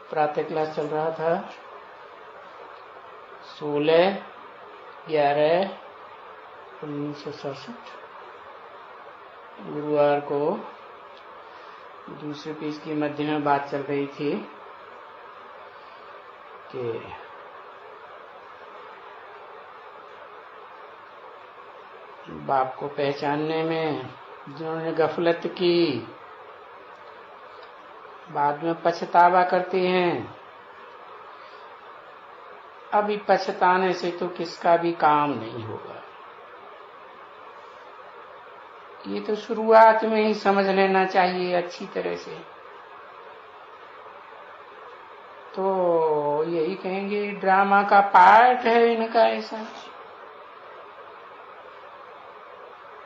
प्रातः क्लास चल रहा था 16/11/1967 गुरुवार को दूसरे पेज की मध्य में बात चल रही थी कि बाप को पहचानने में जिन्होंने गफलत की बाद में पछतावा करते हैं। अभी पछताने से तो किसका भी काम नहीं होगा। ये तो शुरुआत में ही समझ लेना चाहिए अच्छी तरह से। तो यही कहेंगे ड्रामा का पार्ट है इनका। ऐसा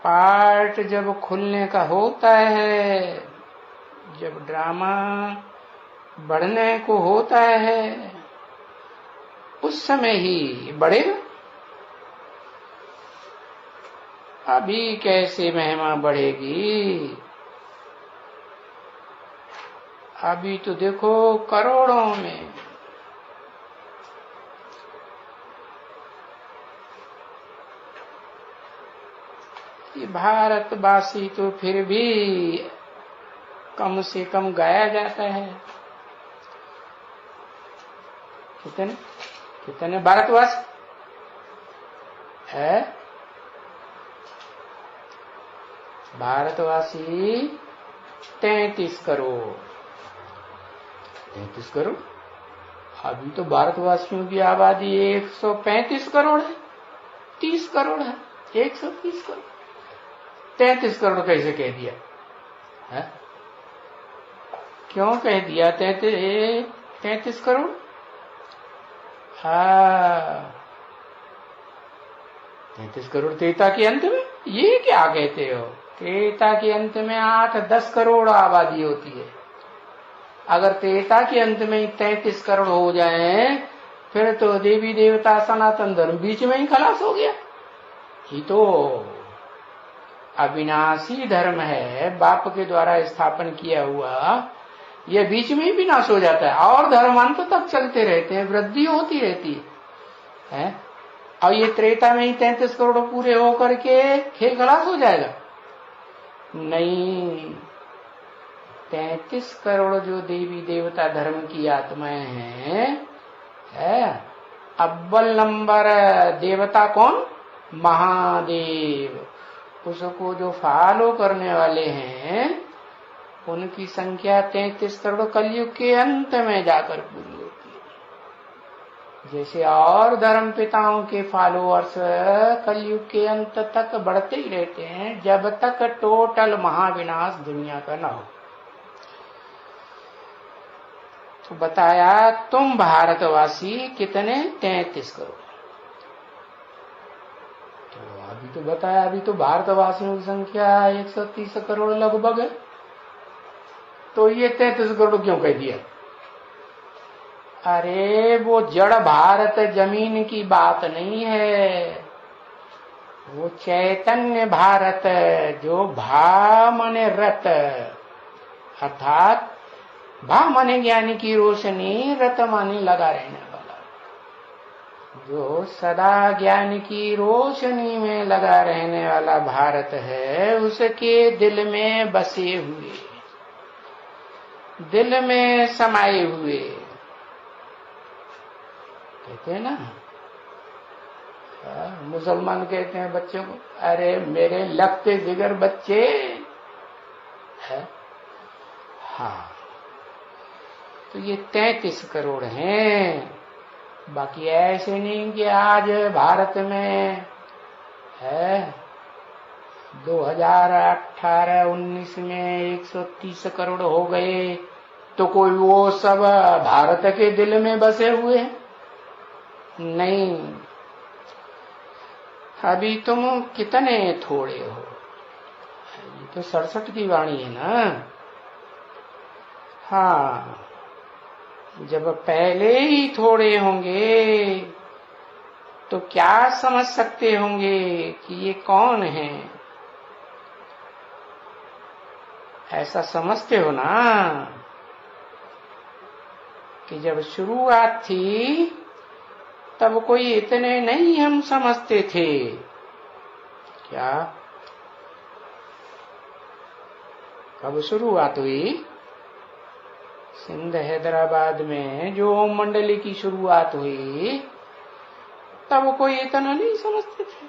पार्ट जब खुलने का होता है, जब ड्रामा बढ़ने को होता है, उस समय ही बढ़ेगा। अभी कैसे महिमा बढ़ेगी? अभी तो देखो करोड़ों में। ये भारतवासी तो फिर भी कम से कम गाया जाता है। कितने भारतवासी है? भारतवासी 33 करोड़। 33 करोड़। अभी तो भारतवासियों की आबादी 135 करोड़ है, 30 करोड़ है, 130 करोड़। 33 करोड़ कैसे कह दिया है? क्यों कह दिया 33 करोड़? हाँ, 33 करोड़ त्रेता के अंत में। ये क्या कहते हो? त्रेता के अंत में 8-10 करोड़ आबादी होती है। अगर त्रेता के अंत में 33 करोड़ हो जाए फिर तो देवी देवता सनातन धर्म बीच में ही खलास हो गया। ये तो अविनाशी धर्म है, बाप के द्वारा स्थापन किया हुआ। यह बीच में ही विनाश हो जाता है और धर्म अंत तक चलते रहते हैं, वृद्धि होती रहती है। और ये त्रेता में ही 33 करोड़ पूरे होकर के खेल खलास हो जाएगा? नहीं, 33 करोड़ जो देवी देवता धर्म की आत्माएं हैं, अव्वल नंबर देवता कौन? महादेव। उसको जो फॉलो करने वाले हैं उनकी संख्या 33 करोड़ कलयुग के अंत में जाकर पूरी होती है। जैसे और धर्म पिताओं के फॉलोअर्स कलयुग के अंत तक बढ़ते ही रहते हैं जब तक टोटल महाविनाश दुनिया का न हो। तो बताया तुम भारतवासी कितने? 33 करोड़। तो अभी तो बताया, अभी तो भारतवासियों की संख्या 130 करोड़ लगभग है। तो ये 33 करोड़ क्यों कह दिया? अरे वो जड़ भारत जमीन की बात नहीं है, वो चैतन्य भारत जो भा माने रत, अर्थात भा माने ज्ञानी की रोशनी, रत माने लगा रहने वाला, जो सदा ज्ञान की रोशनी में लगा रहने वाला भारत है, उसके दिल में बसे हुए, दिल में समाये हुए। कहते हैं ना, मुसलमान कहते हैं बच्चों को, अरे मेरे लगते जिगर बच्चे है। हाँ, तो ये 33 करोड़ हैं। बाकी ऐसे नहीं कि आज भारत में है 2018-19 में 130 करोड़ हो गए तो कोई वो सब भारत के दिल में बसे हुए हैं? नहीं, अभी तुम कितने थोड़े हो। ये तो 67 की वाणी है ना। हाँ, जब पहले ही थोड़े होंगे तो क्या समझ सकते होंगे कि ये कौन है? ऐसा समझते हो ना कि जब शुरुआत थी तब कोई इतने नहीं हम समझते थे। क्या? कब शुरुआत हुई? सिंध हैदराबाद में जो ओम मंडली की शुरुआत हुई तब कोई इतना नहीं समझते थे,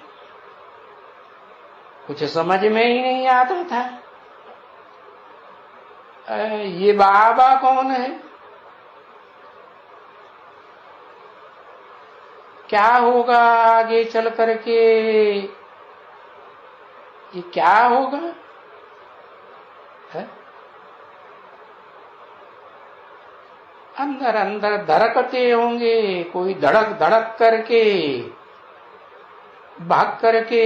कुछ समझ में ही नहीं आता था। ये बाबा कौन है, क्या होगा आगे चल करके, ये क्या होगा है? अंदर अंदर धड़कते होंगे, कोई धड़क धड़क करके भाग करके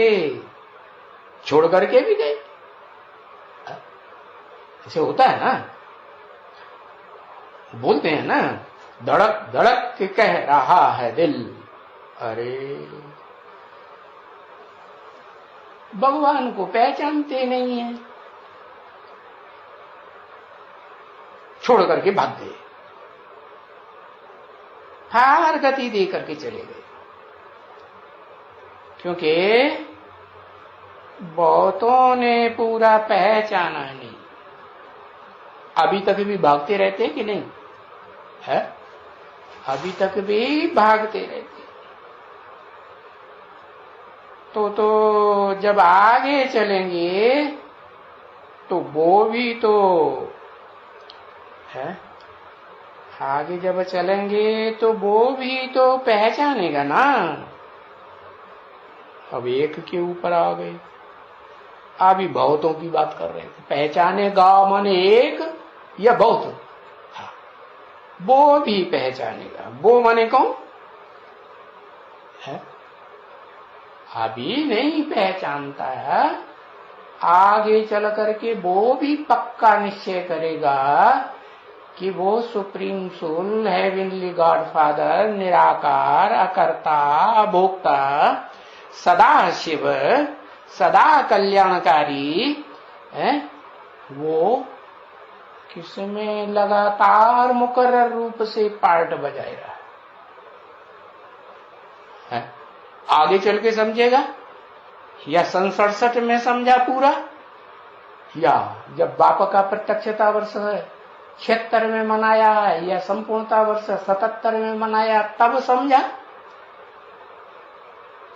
छोड़ करके भी गए। ऐसे होता है ना, बोलते हैं ना, धड़क धड़क के कह रहा है दिल। अरे भगवान को पहचानते नहीं है, छोड़ करके भाग गए, हार गति दे करके चले गए। क्योंकि बहुतों ने पूरा पहचाना नहीं। अभी तक भी भागते रहते हैं कि नहीं है? अभी तक भी भागते रहते। तो जब आगे चलेंगे तो वो भी तो है, आगे जब चलेंगे तो वो भी तो पहचानेगा ना। अब एक के ऊपर आ गए, अभी बहुतों की बात कर रहे थे। पहचानेगा माने एक या बहुत? हाँ, वो भी पहचानेगा। वो माने कौन है? अभी नहीं पहचानता है, आगे चल करके वो भी पक्का निश्चय करेगा कि वो supreme soul, heavenly God father, निराकार, अकर्ता, अभोक्ता, सदा शिव, सदा कल्याणकारी है, वो किसमें लगातार मुकर्रर रूप से पार्ट बजाए रहा है। आगे चल के समझेगा या 67 में समझा पूरा, या जब बाप का प्रत्यक्षता वर्ष है 76 में मनाया है, या संपूर्णता वर्ष 77 में मनाया तब समझा?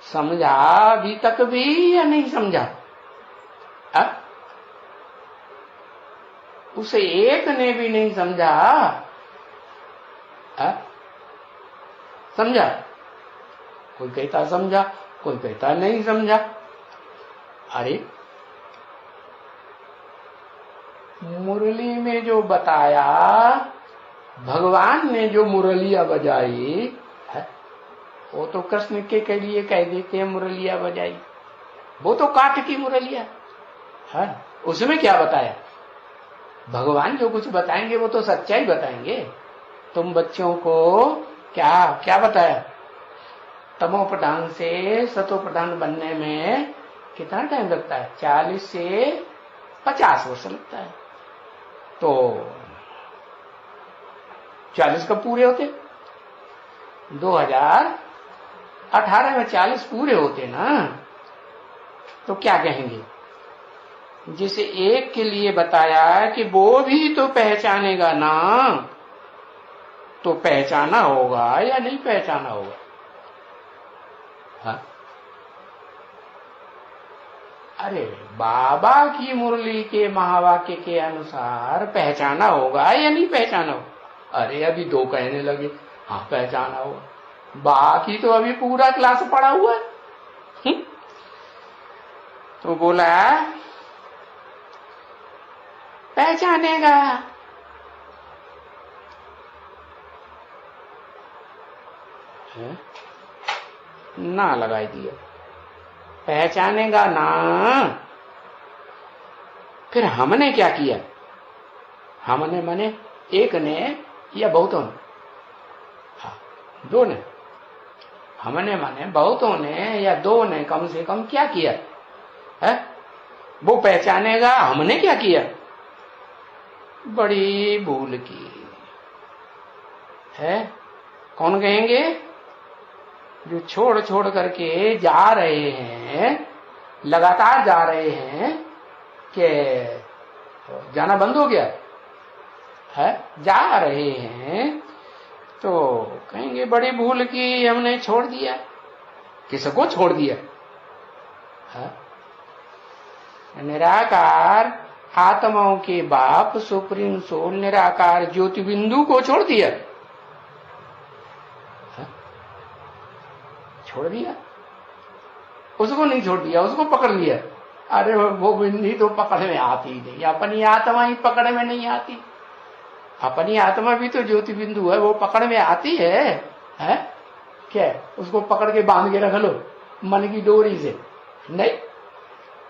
समझा अभी तक भी या नहीं समझा? उसे एक ने भी नहीं समझा। समझा? कोई कहता समझा, कोई कहता नहीं समझा। अरे मुरली में जो बताया, भगवान ने जो मुरलिया बजाई है, वो तो कृष्ण के लिए कह देते हैं मुरलिया बजाई, वो तो काठ की मुरलिया है। उसमें क्या बताया? भगवान जो कुछ बताएंगे वो तो सच्चाई बताएंगे। तुम बच्चों को क्या क्या बताया? तमो प्रधान से सतो प्रधान बनने में कितना टाइम लगता है? 40 से 50 वर्ष लगता है। तो 40 कब पूरे होते? 2018 में 40 पूरे होते ना। तो क्या कहेंगे? जिसे एक के लिए बताया कि वो भी तो पहचानेगा ना, तो पहचाना होगा या नहीं पहचाना होगा? हाँ? अरे बाबा की मुरली के महावाक्य के अनुसार पहचाना होगा या नहीं पहचाना होगा? अरे अभी 2 कहने लगे हाँ पहचाना होगा, बाकी तो अभी पूरा क्लास पढ़ा हुआ है। तो बोला पहचानेगा। ना लगाई दिया, पहचानेगा ना। फिर हमने क्या किया? हमने माने एक ने या बहुतों ने? हाँ, 2 ने। हमने माने बहुतों ने या 2 ने कम से कम क्या किया है? वो पहचानेगा। हमने क्या किया? बड़ी भूल की है? कौन कहेंगे? जो छोड़ छोड़ करके जा रहे हैं, लगातार जा रहे हैं, कि जाना बंद हो गया है, जा रहे हैं, तो कहेंगे बड़ी भूल की, हमने छोड़ दिया। किसको छोड़ दिया? है? निराकार आत्माओं के बाप सुप्रीम सोल निराकार ज्योति बिंदु को छोड़ दिया। है? छोड़ दिया? उसको नहीं छोड़ दिया, उसको पकड़ लिया। अरे वो बिंदी तो पकड़ में आती ही नहीं, अपनी आत्मा ही पकड़ में नहीं आती। अपनी आत्मा भी तो ज्योति बिंदु है, वो पकड़ में आती है? क्या उसको पकड़ के बांध के रख लो मन की डोरी से? नहीं,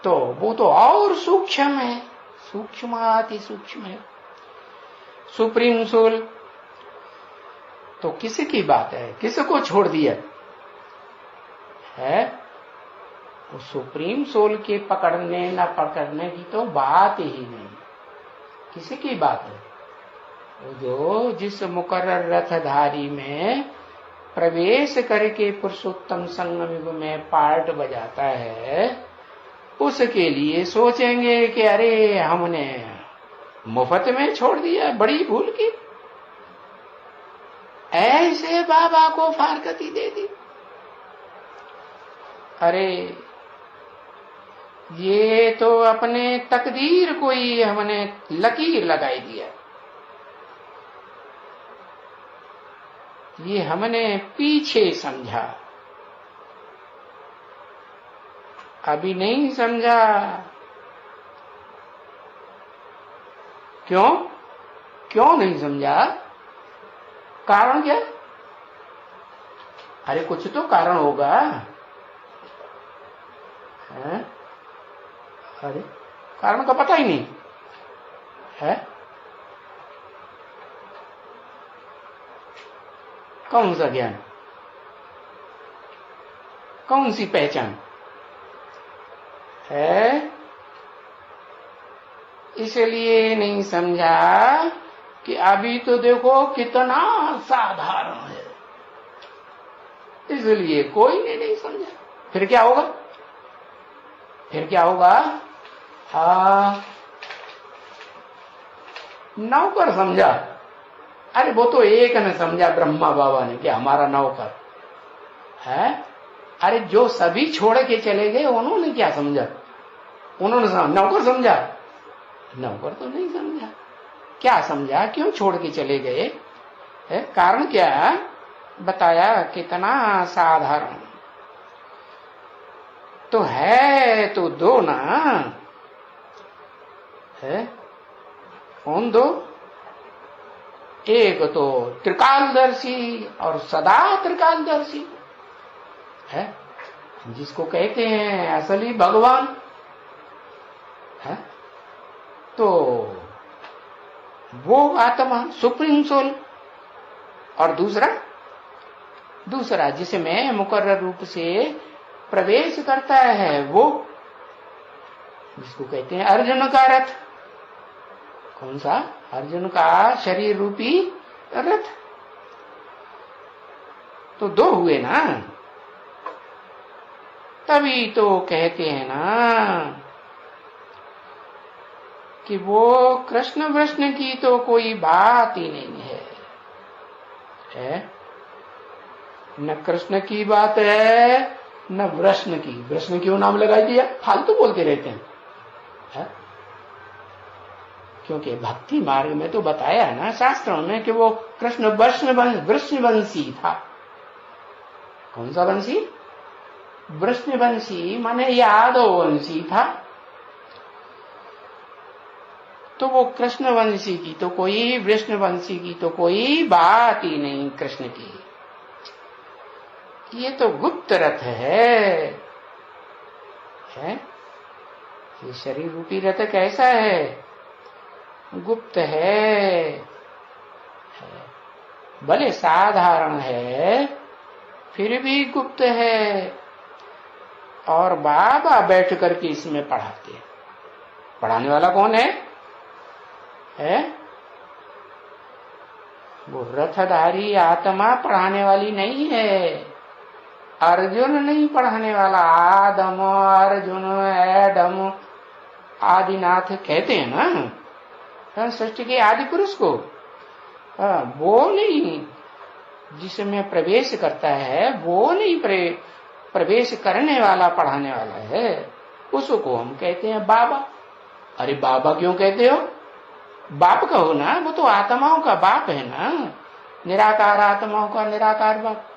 तो वो तो और सूक्ष्म है, सूक्ष्म अति सूक्ष्म है, सुप्रीम सोल। तो किसकी बात है? किसको छोड़ दिया है? वो सुप्रीम सोल के पकड़ने न पकड़ने की तो बात ही नहीं। किसकी बात है? वो जो जिस मुकर्रर रथधारी में प्रवेश करके पुरुषोत्तम संगम युग में पार्ट बजाता है, उसके लिए सोचेंगे कि अरे हमने मुफ्त में छोड़ दिया, बड़ी भूल की, ऐसे बाबा को फारकती दे दी। अरे ये तो अपने तकदीर को ही हमने लकीर लगाई दिया, ये हमने पीछे समझा, अभी नहीं समझा। क्यों? क्यों नहीं समझा? कारण क्या? अरे कुछ तो कारण होगा है? अरे कारण का पता ही नहीं है? कौन सा ज्ञान, कौन सी पहचान है? इसलिए नहीं समझा कि अभी तो देखो कितना साधारण है, इसलिए कोई ने नहीं समझा। फिर क्या होगा? फिर क्या होगा? नौकर समझा। अरे वो तो एक ने समझा, ब्रह्मा बाबा ने, कि हमारा नौकर है। अरे जो सभी छोड़ के चले गए उन्होंने क्या समझा? उन्होंने नौकर समझा? नौकर तो नहीं समझा। क्या समझा? क्यों छोड़ के चले गए है? कारण क्या बताया? कितना साधारण तो है, तो दो ना है। कौन दो? एक तो त्रिकालदर्शी और सदा त्रिकालदर्शी है, जिसको कहते हैं असली भगवान है। तो वो आत्मा सुप्रीम सोल, और दूसरा जिसमें मुकर्रर रूप से प्रवेश करता है, वो जिसको कहते हैं अर्जुन का रथ। कौन सा? अर्जुन का शरीर रूपी रथ। तो दो हुए ना, तभी तो कहते हैं ना कि वो कृष्ण वृष्ण की तो कोई बात ही नहीं है? न कृष्ण की बात है न वृष्ण की। वृष्ण क्यों नाम लगाई दिया? फालतू बोलते रहते हैं है? क्योंकि भक्ति मार्ग में तो बताया है ना शास्त्रों में कि वो कृष्ण वृष्णवंशी था। कौन सा वंशी? वृष्णवंशी माने यादव वंशी था। तो वो कृष्णवंशी की तो कोई, वृष्णवंशी की तो कोई बात ही नहीं कृष्ण की। ये तो गुप्त रथ है? ये शरीर रूपी रथ कैसा है? गुप्त है। भले साधारण है फिर भी गुप्त है। और बाबा बैठ करके इसमें पढ़ाते हैं। पढ़ाने वाला कौन है? वो रथधारी आत्मा पढ़ाने वाली नहीं है, अर्जुन नहीं पढ़ाने वाला। आदम अर्जुन एडम आदिनाथ कहते हैं ना सृष्टि के आदि पुरुष को, वो नहीं, जिसमें प्रवेश करता है वो नहीं, प्रवेश करने वाला पढ़ाने वाला है, उसको हम कहते हैं बाबा। अरे बाबा क्यों कहते हो? बाप कहो ना, वो तो आत्माओं का बाप है ना, निराकार आत्माओं का निराकार बाप।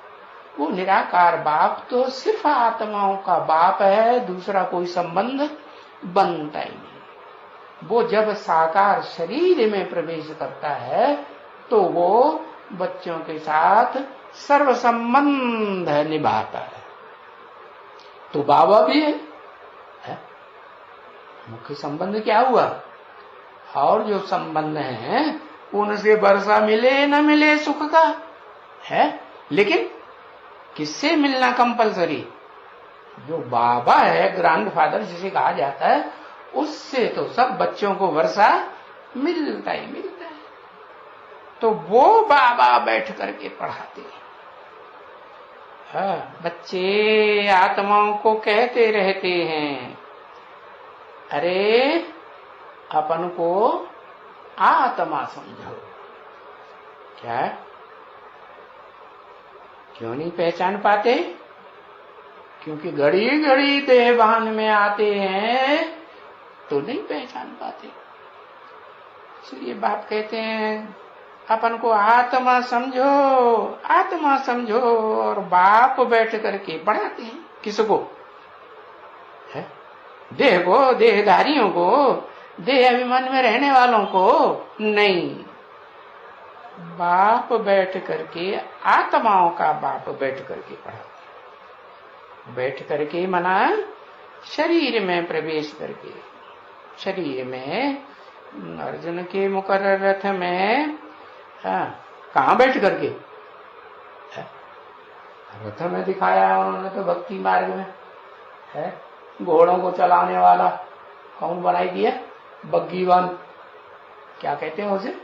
वो निराकार बाप तो सिर्फ आत्माओं का बाप है, दूसरा कोई संबंध बनता ही नहीं। वो जब साकार शरीर में प्रवेश करता है तो वो बच्चों के साथ सर्व संबंध निभाता है, तो बाबा भी है? मुख्य संबंध क्या हुआ? और जो संबंध है उनसे वर्षा मिले न मिले सुख का है, लेकिन किससे मिलना कंपलसरी? जो बाबा है, ग्रैंडफादर जिसे कहा जाता है, उससे तो सब बच्चों को वर्षा मिलता ही मिलता है। तो वो बाबा बैठ करके पढ़ाते हैं। बच्चे आत्माओं को कहते रहते हैं, अरे अपन को आत्मा समझो। क्या? क्यों नहीं पहचान पाते? क्योंकि घड़ी घड़ी देहभान में आते हैं तो नहीं पहचान पाते। इसलिए बाप कहते हैं अपन को आत्मा समझो, आत्मा समझो, और बाप बैठ करके पढ़ाते हैं। किसको? है देह को, देहधारियों को, देह अभिमान में रहने वालों को नहीं। बाप बैठ करके, आत्माओं का बाप बैठ करके पढ़ाते। बैठ करके मना शरीर में प्रवेश करके, शरीर में अर्जुन के मुकर्रर रथ में कहाँ बैठ करके? रथ में दिखाया उन्होंने तो भक्ति मार्ग में है। घोड़ों को चलाने वाला कौन बनाई दिया? बग्गीवान। क्या कहते हैं उसे?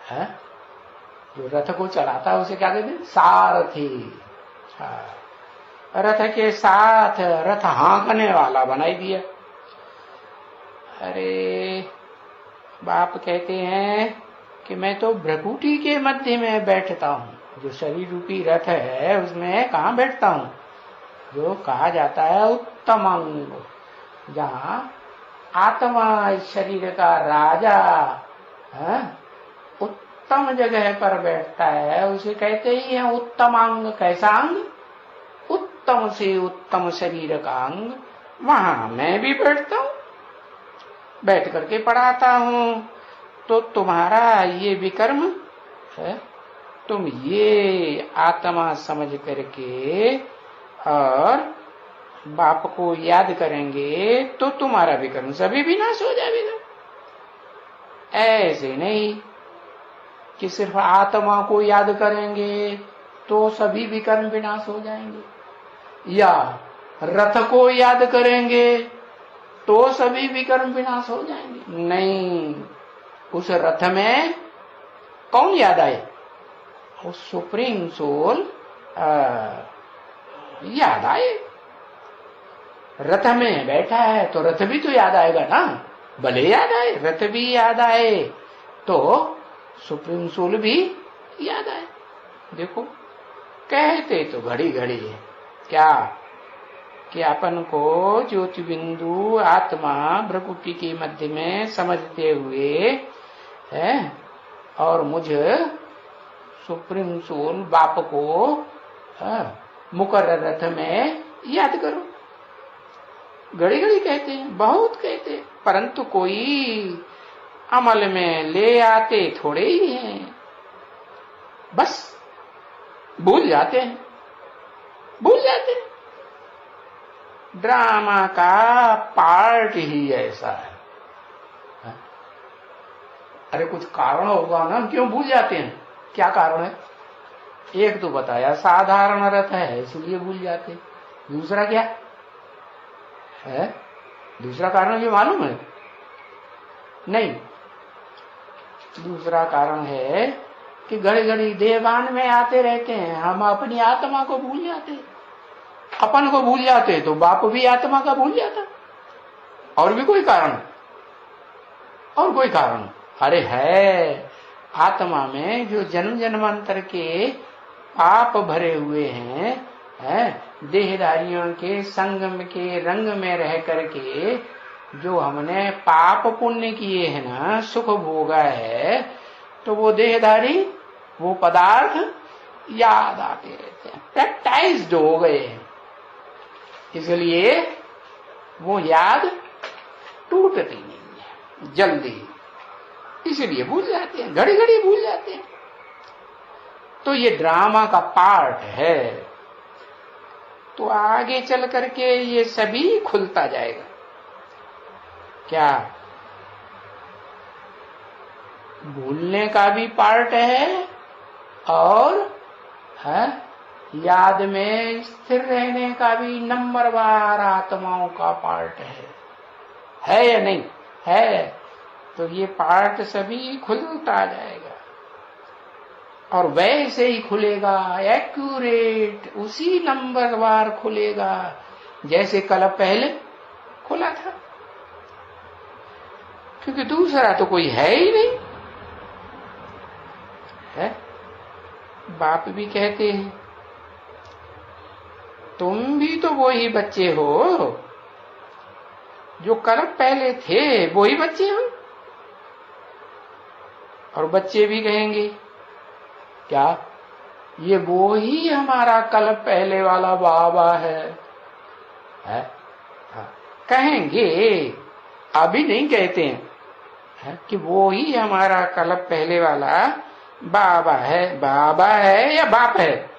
है जो रथ को चलाता है उसे क्या कहते हैं? सारथी। रथ के साथ रथ हाँकने वाला बनाई दिया। अरे बाप कहते हैं कि मैं तो भ्रकुटी के मध्य में बैठता हूँ। जो शरीर रूपी रथ है उसमें कहाँ बैठता हूँ? जो कहा जाता है उत्तम अंग, जहाँ आत्मा इस शरीर का राजा है, उत्तम जगह पर बैठता है, उसे कहते ही है उत्तम अंग। कैसा अंग? उत्तम से उत्तम शरीर का अंग। वहां मैं भी बैठता हूँ, बैठ करके पढ़ाता हूँ। तो तुम्हारा ये विकर्म है, तुम ये आत्मा समझ करके और बाप को याद करेंगे तो तुम्हारा विकर्म सभी विनाश हो जाएगा। ऐसे नहीं कि सिर्फ आत्मा को याद करेंगे तो सभी विकर्म विनाश हो जाएंगे, या रथ को याद करेंगे तो सभी विकर्म विनाश हो जाएंगे। नहीं, उस रथ में कौन याद आए? वो सुप्रीम सोल याद आए। रथ में बैठा है तो रथ भी तो याद आएगा ना, भले याद आए, रथ भी याद आए तो सुप्रीम सोल भी याद आए। देखो कहते तो घड़ी घड़ी है क्या कि अपन को ज्योति बिंदु आत्मा भ्रकुटी के मध्य में समझते हुए है, और मुझे सुप्रीम सोल बाप को मुकर्रर रथ में याद करो। घड़ी घड़ी कहते हैं, बहुत कहते हैं, परंतु कोई अमल में ले आते थोड़े ही हैं। बस भूल जाते हैं, भूल जाते हैं। ड्रामा का पार्ट ही ऐसा है। अरे कुछ कारण होगा ना, क्यों भूल जाते हैं? क्या कारण है? एक तो बताया साधारण रथ है इसलिए भूल जाते। दूसरा क्या है? दूसरा कारण भी मालूम है? नहीं, दूसरा कारण है कि घड़ी घड़ी देहभान में आते रहते हैं, हम अपनी आत्मा को भूल जाते हैं। अपन को भूल जाते तो बाप भी आत्मा का भूल जाता। और भी कोई कारण? और कोई कारण? अरे है, आत्मा में जो जन्म जन्मांतर के पाप भरे हुए हैं, देहधारियों के संगम के रंग में रह करके जो हमने पाप पुण्य किए हैं ना, सुख भोगा है, तो वो देहधारी, वो पदार्थ याद आते रहते हैं, प्रैक्टाइज्ड हो गए हैं, इसलिए वो याद टूटती नहीं है जल्दी, इसलिए भूल जाते हैं, घड़ी घड़ी भूल जाते हैं। तो ये ड्रामा का पार्ट है। तो आगे चल करके ये सभी खुलता जाएगा। क्या भूलने का भी पार्ट है और याद में स्थिर रहने का भी नंबरवार आत्माओं का पार्ट है या नहीं? है। तो ये पार्ट सभी खुलता जाएगा और वैसे ही खुलेगा, एक्यूरेट उसी नंबरवार खुलेगा जैसे कल पहले खुला था, क्योंकि दूसरा तो कोई है ही नहीं है। बाप भी कहते हैं तुम भी तो वही बच्चे हो जो कल पहले थे, वही बच्चे हम। और बच्चे भी कहेंगे क्या ये वो ही हमारा कल पहले वाला बाबा है? कहेंगे, अभी नहीं कहते हैं कि वो ही हमारा कल पहले वाला बाबा है। बाबा है या बाप है?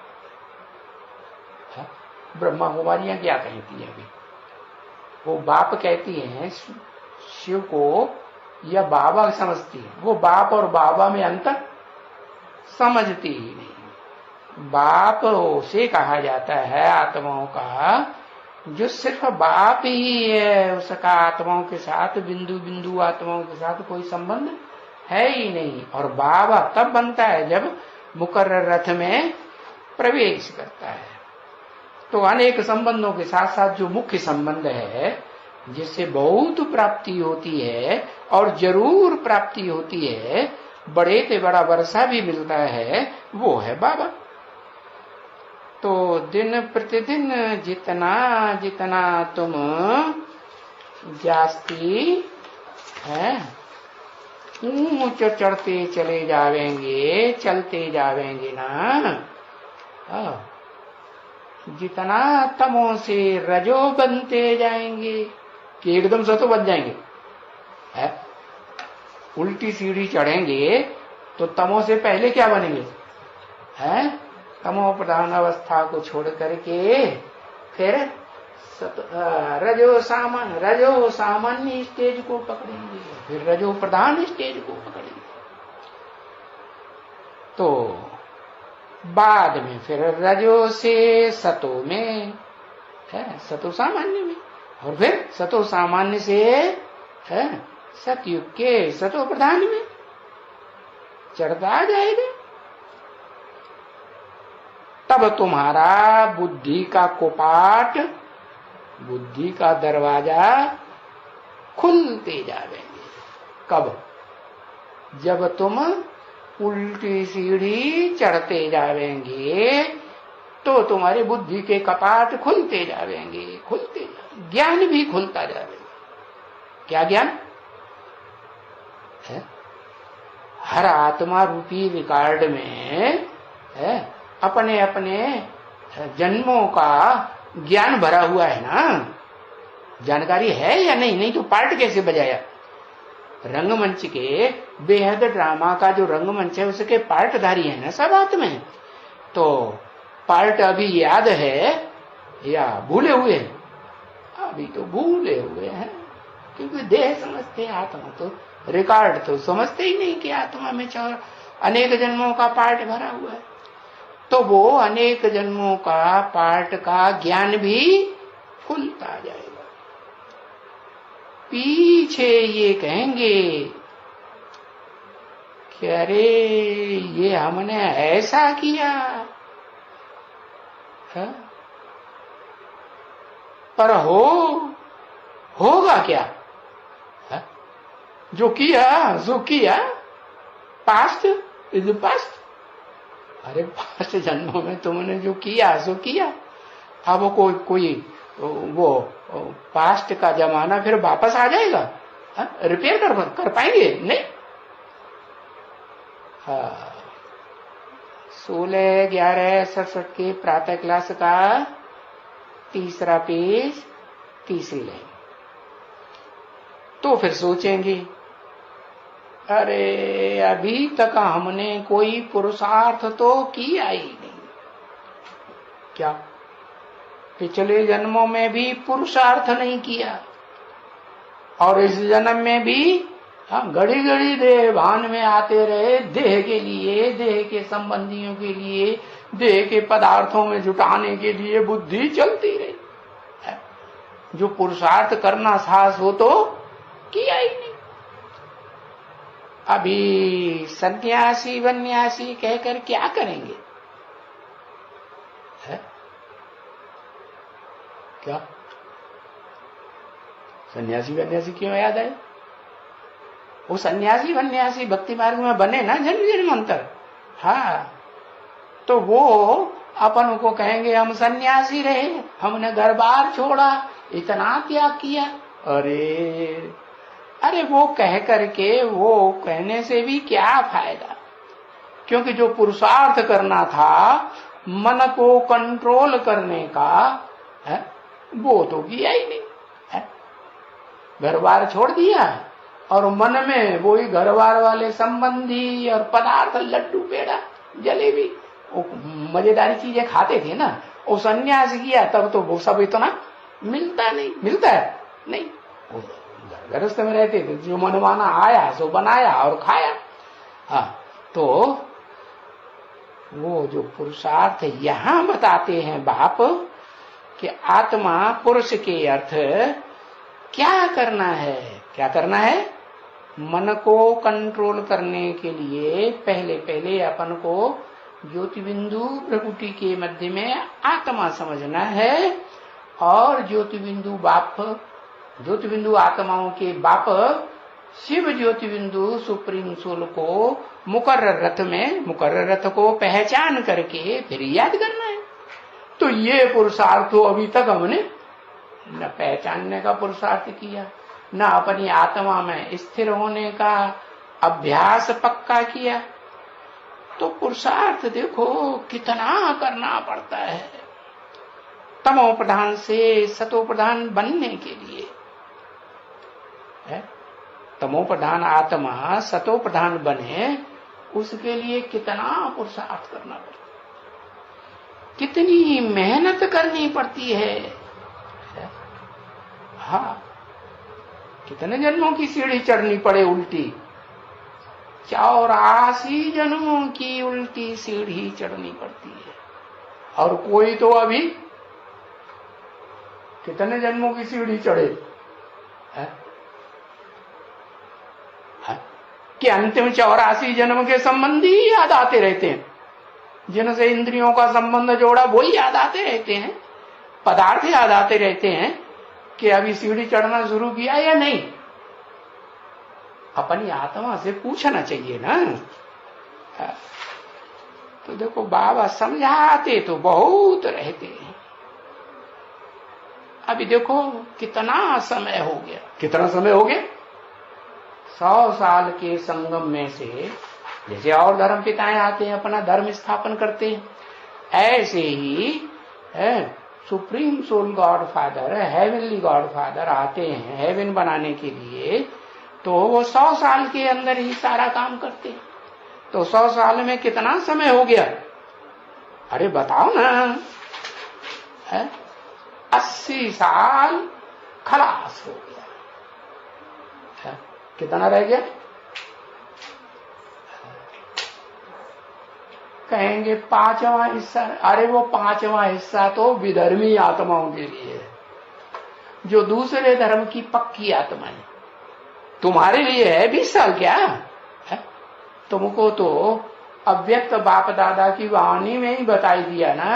ब्रह्मा कुमारियां क्या कहती है? अभी वो बाप कहती हैं शिव को, या बाबा समझती है। वो बाप और बाबा में अंतर समझती ही नहीं। बाप उसे कहा जाता है आत्माओं का जो सिर्फ बाप ही है, उसका आत्माओं के साथ बिंदु बिंदु आत्माओं के साथ कोई संबंध है ही नहीं। और बाबा तब बनता है जब मुकर्रर रथ में प्रवेश करता है। तो अनेक संबंधों के साथ साथ जो मुख्य संबंध है जिससे बहुत प्राप्ति होती है और जरूर प्राप्ति होती है, बड़े से बड़ा वर्षा भी मिलता है, वो है बाबा। तो दिन प्रतिदिन जितना जितना तुम जास्ती है ऊंच चढ़ते चले जावेंगे, चलते जावेंगे ना, जितना तमों से रजो बनते जाएंगे कि एकदम सतो बन जाएंगे। उल्टी सीढ़ी चढ़ेंगे तो तमों से पहले क्या बनेंगे? तमो प्रधान अवस्था को छोड़ करके फिर रजो सामान्य स्टेज को पकड़ेंगे, फिर रजो प्रधान स्टेज को पकड़ेंगे। तो बाद में फिर रजो से सतो में सतो सामान्य में, और फिर सतो सामान्य से सतयुग के सतो प्रधान में चढ़ता जाएगा। तब तुम्हारा बुद्धि का कपाट, बुद्धि का दरवाजा खुलते जाएंगे। कब? जब तुम उल्टी सीढ़ी चढ़ते जाएंगे तो तुम्हारी बुद्धि के कपाट खुलते जाएंगे, खुलते जाएंगे। ज्ञान भी खुलता जाएगा। क्या ज्ञान है? हर आत्मा रूपी रिकॉर्ड में अपने अपने जन्मों का ज्ञान भरा हुआ है ना। जानकारी है या नहीं? नहीं तो पार्ट कैसे बजाया? रंगमंच के बेहद ड्रामा का जो रंगमंच है उसके पार्टधारी है ना सब आत्मा है। तो पार्ट अभी याद है या भूले हुए हैं? अभी तो भूले हुए हैं, क्योंकि देह समझते हैं, आत्मा तो रिकॉर्ड तो समझते ही नहीं कि आत्मा में अनेक जन्मों का पार्ट भरा हुआ है। तो वो अनेक जन्मों का पार्ट का ज्ञान भी खुलता जाएगा। पीछे ये कहेंगे कि अरे ये हमने ऐसा किया है? पर होगा क्या है? जो किया पास्ट इज पास्ट। अरे पास्ट जन्मों में तुमने जो किया सो किया। अब कोई वो पास्ट का जमाना फिर वापस आ जाएगा? रिपेयर कर पाएंगे? नहीं। 16/11/67 के प्रातः क्लास का 3रा पेज 3री लाइन। तो फिर सोचेंगे अरे अभी तक हमने कोई पुरुषार्थ तो किया ही नहीं। क्या पिछले जन्मों में भी पुरुषार्थ नहीं किया और इस जन्म में भी हम घड़ी घड़ी देह भान में आते रहे, देह के लिए, देह के संबंधियों के लिए, देह के पदार्थों में जुटाने के लिए बुद्धि चलती रही। जो पुरुषार्थ करना साहस हो तो किया ही नहीं। अभी सन्यासी वन्यासी कहकर क्या करेंगे? है? क्या सन्यासी वन्यासी क्यों याद आए? वो सन्यासी वन्यासी भक्ति मार्ग में बने ना जन्म जन्मांतर। हाँ, तो वो अपन को कहेंगे हम सन्यासी रहे, हमने घर बार छोड़ा, इतना त्याग किया। अरे वो कह करके वो कहने से भी क्या फायदा? क्योंकि जो पुरुषार्थ करना था मन को कंट्रोल करने का है, वो तो किया ही नहीं है। घर बार छोड़ दिया और मन में वही घर बार वाले संबंधी और पदार्थ, लड्डू पेड़ा जलेबी, वो मजेदारी चीजें खाते थे ना। वो सन्यास किया तब तो वो सब इतना मिलता है नहीं। गृहस्थ में रहते थे, जो मनमाना आया सो बनाया और खाया। हाँ, तो वो जो पुरुषार्थ यहां बताते हैं बाप कि आत्मा पुरुष के अर्थ क्या करना है? मन को कंट्रोल करने के लिए पहले अपन को ज्योति बिंदु प्रकृति के मध्य में आत्मा समझना है और ज्योति बिंदु आत्माओं के बाप शिव ज्योति बिंदु सुप्रीम सोल को मुकर्रर रथ को पहचान करके फिर याद करना है। तो ये पुरुषार्थ तो अभी तक हमने न पहचानने का पुरुषार्थ किया, न अपनी आत्मा में स्थिर होने का अभ्यास पक्का किया। तो पुरुषार्थ देखो कितना करना पड़ता है तमो प्रधान से सतो प्रधान बनने के लिए। तमो प्रधान आत्मा सतो प्रधान बने, उसके लिए कितना पुरुषार्थ करना पड़ता, कितनी मेहनत करनी पड़ती है। हाँ, कितने जन्मों की सीढ़ी चढ़नी पड़े उल्टी, 84 जन्मों की उल्टी सीढ़ी चढ़नी पड़ती है। और कोई तो अभी कितने जन्मों की सीढ़ी चढ़े है? कि अंतिम 84 जन्म के संबंधी याद आते रहते हैं, जिनसे इंद्रियों का संबंध जोड़ा वही याद आते रहते हैं, पदार्थ याद आते रहते हैं कि अभी सीढ़ी चढ़ना शुरू किया या नहीं। अपनी आत्मा से पूछना चाहिए ना। तो देखो बाबा समझाते तो बहुत रहते हैं। अभी देखो कितना समय हो गया 100 साल के संगम में से जैसे और धर्म पिताएं आते हैं अपना धर्म स्थापन करते हैं, ऐसे ही supreme soul God father, heavenly God father आते हैं हेवन बनाने के लिए। तो वो 100 साल के अंदर ही सारा काम करते हैं। तो 100 साल में कितना समय हो गया? अरे बताओ ना, 80 साल खलास हो गया। कितना रह गया? कहेंगे 5वां हिस्सा। अरे वो 5वां हिस्सा तो विधर्मी आत्माओं के लिए है, जो दूसरे धर्म की पक्की आत्मा है। तुम्हारे लिए है 20 साल क्या है? तुमको तो अव्यक्त बाप दादा की वाणी में ही बताई दिया ना।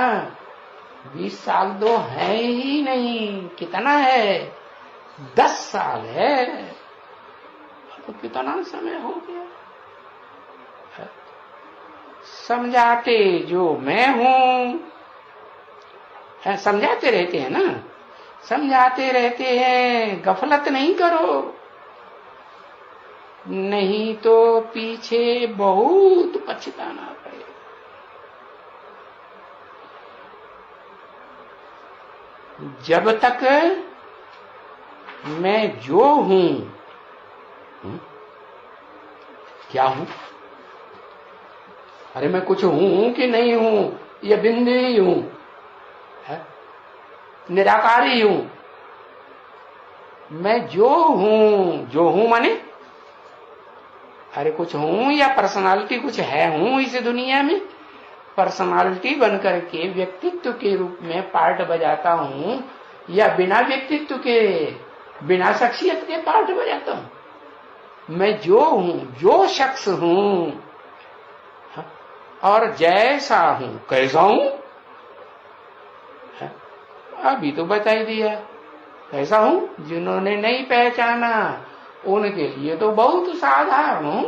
20 साल तो है ही नहीं, कितना है? 10 साल है, तो कितना समय हो गया। समझाते जो मैं हूं, समझाते रहते हैं ना, समझाते रहते हैं, गफलत नहीं करो, नहीं तो पीछे बहुत पछताना पड़ेगा। जब तक मैं जो हूं, क्या हूं? अरे मैं कुछ हूं कि नहीं हूं, ये बिंदु ही हूं, निराकारी हूं। मैं जो हूं माने, अरे कुछ हूं या पर्सनालिटी कुछ है, हूं इस दुनिया में पर्सनालिटी बनकर के व्यक्तित्व के रूप में पार्ट बजाता हूं, या बिना व्यक्तित्व के, बिना शख्सियत के पार्ट बजाता हूं। मैं जो हूं, जो शख्स हूं, और जैसा हूं, कैसा हूं, अभी तो बता ही दिया कैसा हूं। जिन्होंने नहीं पहचाना उनके लिए तो बहुत साधारण हूं।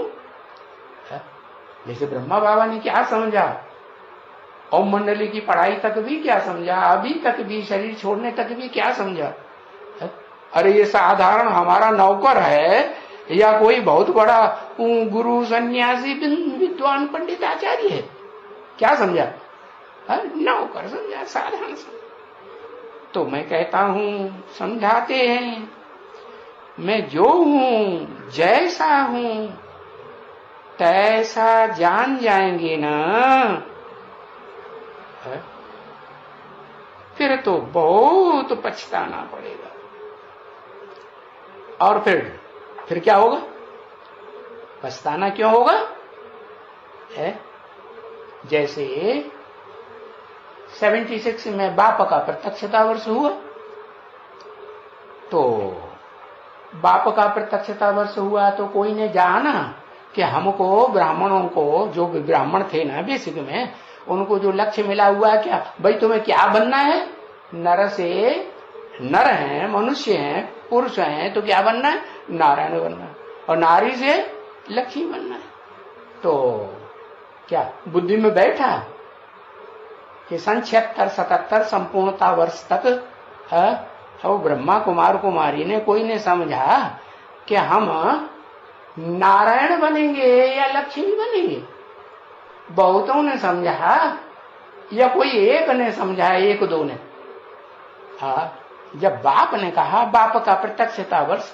जैसे ब्रह्मा बाबा ने क्या समझा, ओम मंडली की पढ़ाई तक भी क्या समझा, अभी तक भी शरीर छोड़ने तक भी क्या समझा। अरे ये साधारण हमारा नौकर है या कोई बहुत बड़ा गुरु सन्यासी विद्वान पंडित आचार्य है, क्या समझा? नौकर समझा, साधारण समझा। तो मैं कहता हूं, समझाते हैं, मैं जो हूं, जैसा हूं, तैसा जान जाएंगे ना, फिर तो बहुत पछताना पड़ेगा। और फिर क्या होगा? पछताना क्यों होगा? जैसे 76 में बाप का प्रत्यक्षता वर्ष हुआ, तो बाप का प्रत्यक्षता वर्ष हुआ तो कोई ने जाना कि हमको ब्राह्मणों को, जो ब्राह्मण थे ना बेसिक में, उनको जो लक्ष्य मिला हुआ है, क्या भाई तुम्हें क्या बनना है? नर से नर हैं, मनुष्य हैं, पुरुष हैं, तो क्या बनना है? नारायण बनना है। और नारी से लक्ष्मी बनना है। तो क्या बुद्धि में बैठा कि सन 76-77 संपूर्णता वर्ष तक और ब्रह्मा कुमार कुमारी ने, कोई ने समझा कि हम नारायण बनेंगे या लक्ष्मी बनेंगे। बहुतों ने समझा या कोई एक ने समझा, एक दो ने। जब बाप ने कहा बाप का प्रत्यक्षता वर्ष,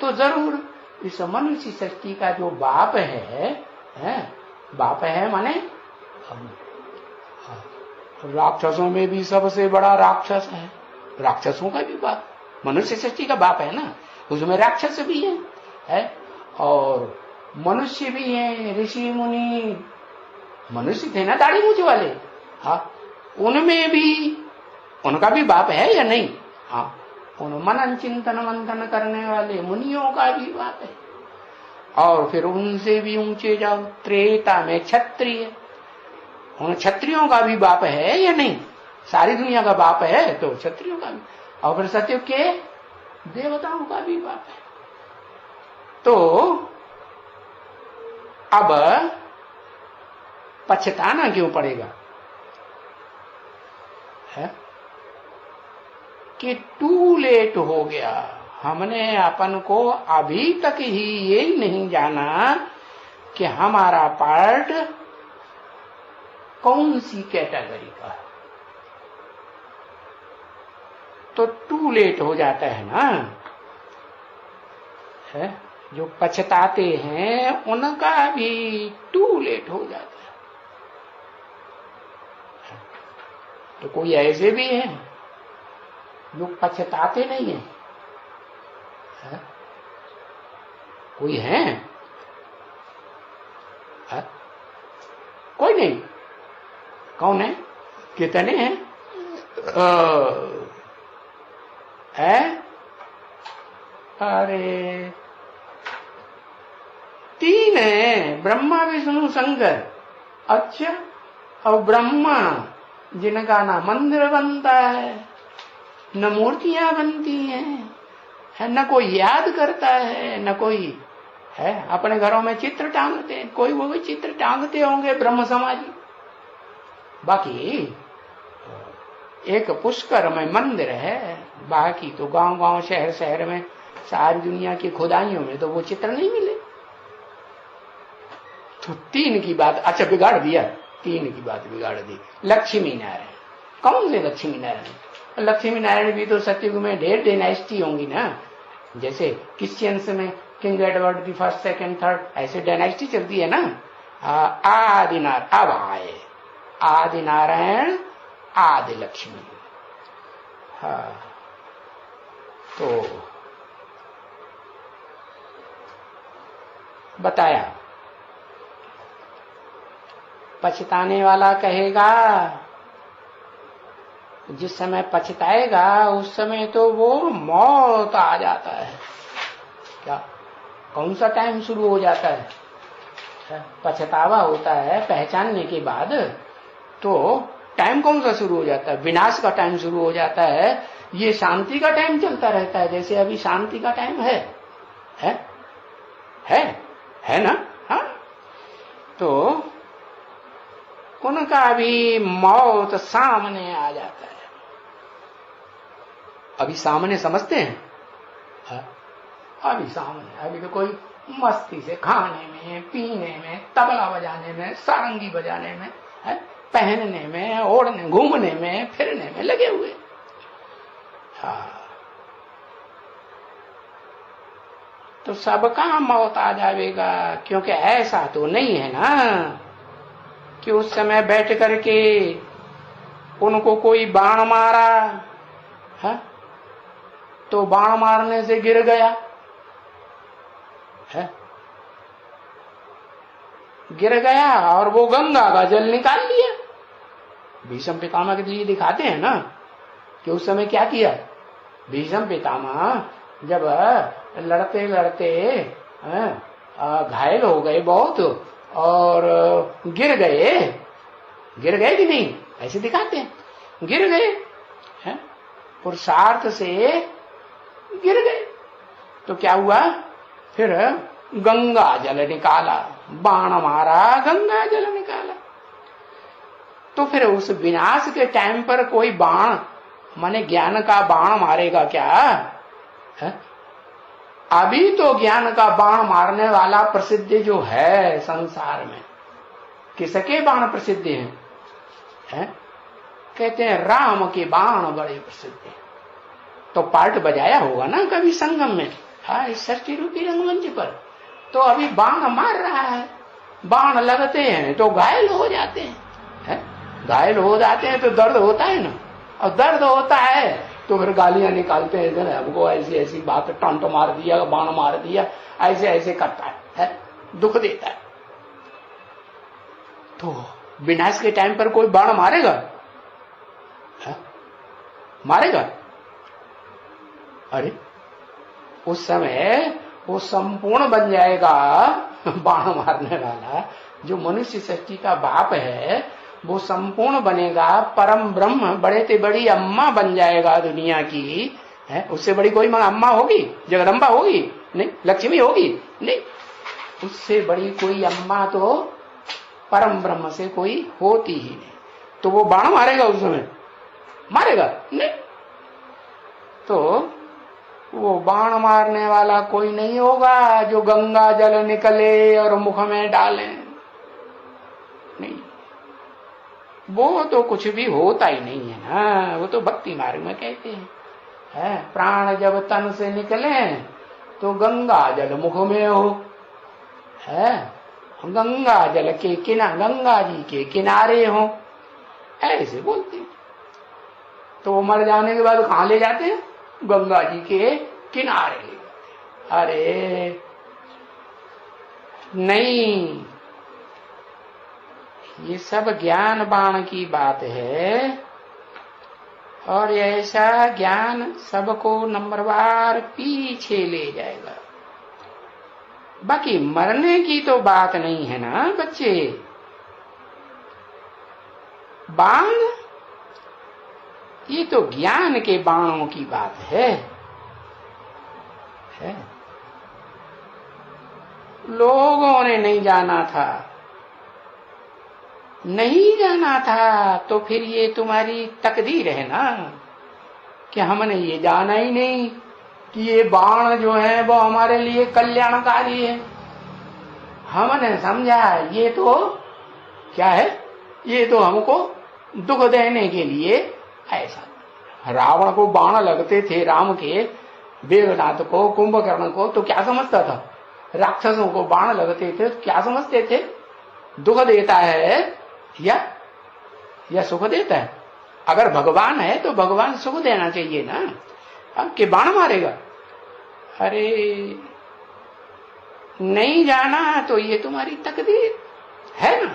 तो जरूर इस मनुष्य सृष्टि का जो बाप है बाप है माने राक्षसों में भी सबसे बड़ा राक्षस है, राक्षसों का भी बाप मनुष्य सृष्टि का बाप है ना, उसमें राक्षस भी है और मनुष्य भी है। ऋषि मुनि मनुष्य थे ना, दाढ़ी मूंछ वाले, उनमें भी उनका भी बाप है या नहीं? उन मनन चिंतन मंथन करने वाले मुनियों का भी बाप है। और फिर उनसे भी ऊंचे जाओ, त्रेता में क्षत्रिय, उन क्षत्रियों का भी बाप है या नहीं? सारी दुनिया का बाप है तो क्षत्रियों का भी, और फिर सत्युग के देवताओं का भी बाप है। तो अब पछताना क्यों पड़ेगा? है कि टू लेट हो गया, हमने अपन को अभी तक ही ये नहीं जाना कि हमारा पार्ट कौन सी कैटेगरी का है। तो टू लेट हो जाता है ना, है जो पछताते हैं उनका भी टू लेट हो जाता है। तो कोई ऐसे भी हैं जो पछताते नहीं है, कोई है? कोई नहीं। कौन है? कितने हैं? अरे तीन है, ब्रह्मा विष्णु शंकर। अच्छा, और ब्रह्मा जिनका ना मंदिर बनता है, न मूर्तियां बनती हैं, है न कोई याद करता है, न कोई है अपने घरों में चित्र टांगते हैं। कोई वो भी चित्र टांगते होंगे ब्रह्म समाजी। बाकी एक पुष्कर में मंदिर है, बाकी तो गांव गांव शहर शहर में सारी दुनिया की खुदाइयों में तो वो चित्र नहीं मिले। तो तीन की बात अच्छा बिगाड़ दिया, तीन की बात बिगाड़ दी। लक्ष्मी नारायण, कौन से लक्ष्मी नारायण? लक्ष्मी नारायण भी तो सतयुग में ढेर डायनेस्टी होंगी ना, जैसे क्रिश्चियंस में king Edward the first second third, ऐसे डायनेस्टी चलती है ना। आदि नारायण अब आए, आदि नारायण आदि लक्ष्मी। हाँ, तो बताया। पछताने वाला कहेगा, जिस समय पछताएगा उस समय तो वो मौत आ जाता है। क्या कौन सा टाइम शुरू हो जाता है? पछतावा होता है पहचानने के बाद, तो टाइम कौन सा शुरू हो जाता है? विनाश का टाइम शुरू हो जाता है। ये शांति का टाइम चलता रहता है, जैसे अभी शांति का टाइम है ना। हाँ, तो उनका भी मौत सामने आ जाता है। अभी सामने समझते हैं? अभी सामने, अभी तो कोई मस्ती से खाने में, पीने में, तबला बजाने में, सारंगी बजाने में, पहनने में, ओढ़ने, घूमने में, फिरने में लगे हुए। हाँ, तो सबका मौत आ जाएगा, क्योंकि ऐसा तो नहीं है ना कि उस समय बैठ करके उनको कोई बाण मारा है तो बाण मारने से गिर गया है, गिर गया और वो गंगा का जल निकाल लिया। भीष्म पितामह के लिए दिखाते हैं ना कि उस समय क्या किया। भीष्म पितामह जब लड़ते लड़ते घायल हो गए बहुत और गिर गए कि नहीं, ऐसे दिखाते हैं, गिर गए हैं, पुरुषार्थ से गिर गए। तो क्या हुआ, फिर गंगा जल निकाला, बाण मारा, गंगा जल निकाला। तो फिर उस विनाश के टाइम पर कोई बाण माने ज्ञान का बाण मारेगा क्या है? अभी तो ज्ञान का बाण मारने वाला प्रसिद्ध जो है संसार में, किसके बाण प्रसिद्ध हैं? कहते हैं राम के बाण बड़े प्रसिद्ध हैं। तो पार्ट बजाया होगा ना कभी संगम में, हाँ, इस सृष्टि रूपी रंगमंच पर। तो अभी बाण मार रहा है, बाण लगते हैं तो घायल हो जाते हैं, घायल हो जाते हैं तो दर्द होता है ना, और दर्द होता है तो फिर गालियां निकालते हैं, हमको ऐसी ऐसी बात, टंट मार दिया, बाण मार दिया, ऐसे ऐसे करता है, दुख देता है। तो विनाश के टाइम पर कोई बाण मारेगा मारेगा? अरे उस समय वो संपूर्ण बन जाएगा बाण मारने वाला। जो मनुष्य सृष्टि का बाप है वो संपूर्ण बनेगा, परम ब्रह्म, बड़े से बड़ी अम्मा बन जाएगा दुनिया की है। उससे बड़ी कोई अम्मा होगी? जगदम्बा होगी? नहीं। लक्ष्मी होगी? नहीं। उससे बड़ी कोई अम्मा तो परम ब्रह्म से कोई होती ही नहीं। तो वो बाण मारेगा उस समय? मारेगा नहीं। तो वो बाण मारने वाला कोई नहीं होगा जो गंगा जल निकले और मुख में डाले, नहीं। वो तो कुछ भी होता ही नहीं है ना। वो तो भक्ति मार्ग में कहते हैं, प्राण जब तन से निकले तो गंगा जल मुख में हो, है गंगा जल के किनारे, गंगा जी के किनारे हो, ऐसे बोलते हैं। तो वो मर जाने के बाद कहां ले जाते हैं? गंगा जी के किनारे ले जाते हैं। अरे नहीं, ये सब ज्ञान बाण की बात है। और ऐसा ज्ञान सबको नंबरवार पीछे ले जाएगा। बाकी मरने की तो बात नहीं है ना बच्चे। बाण ये तो ज्ञान के बाणों की बात है। लोगों ने नहीं जाना था, नहीं जाना था तो फिर ये तुम्हारी तकदीर है ना कि हमने ये जाना ही नहीं कि ये बाण जो है वो हमारे लिए कल्याणकारी है। हमने समझा ये तो क्या है, ये तो हमको दुख देने के लिए ऐसा। रावण को बाण लगते थे राम के, वेगनाथ को, कुंभकर्ण को, तो क्या समझता था? राक्षसों को बाण लगते थे तो क्या समझते थे? दुख देता है या सुख देता है? अगर भगवान है तो भगवान सुख देना चाहिए ना, अब के बाण मारेगा। अरे नहीं जाना तो ये तुम्हारी तकदीर है ना।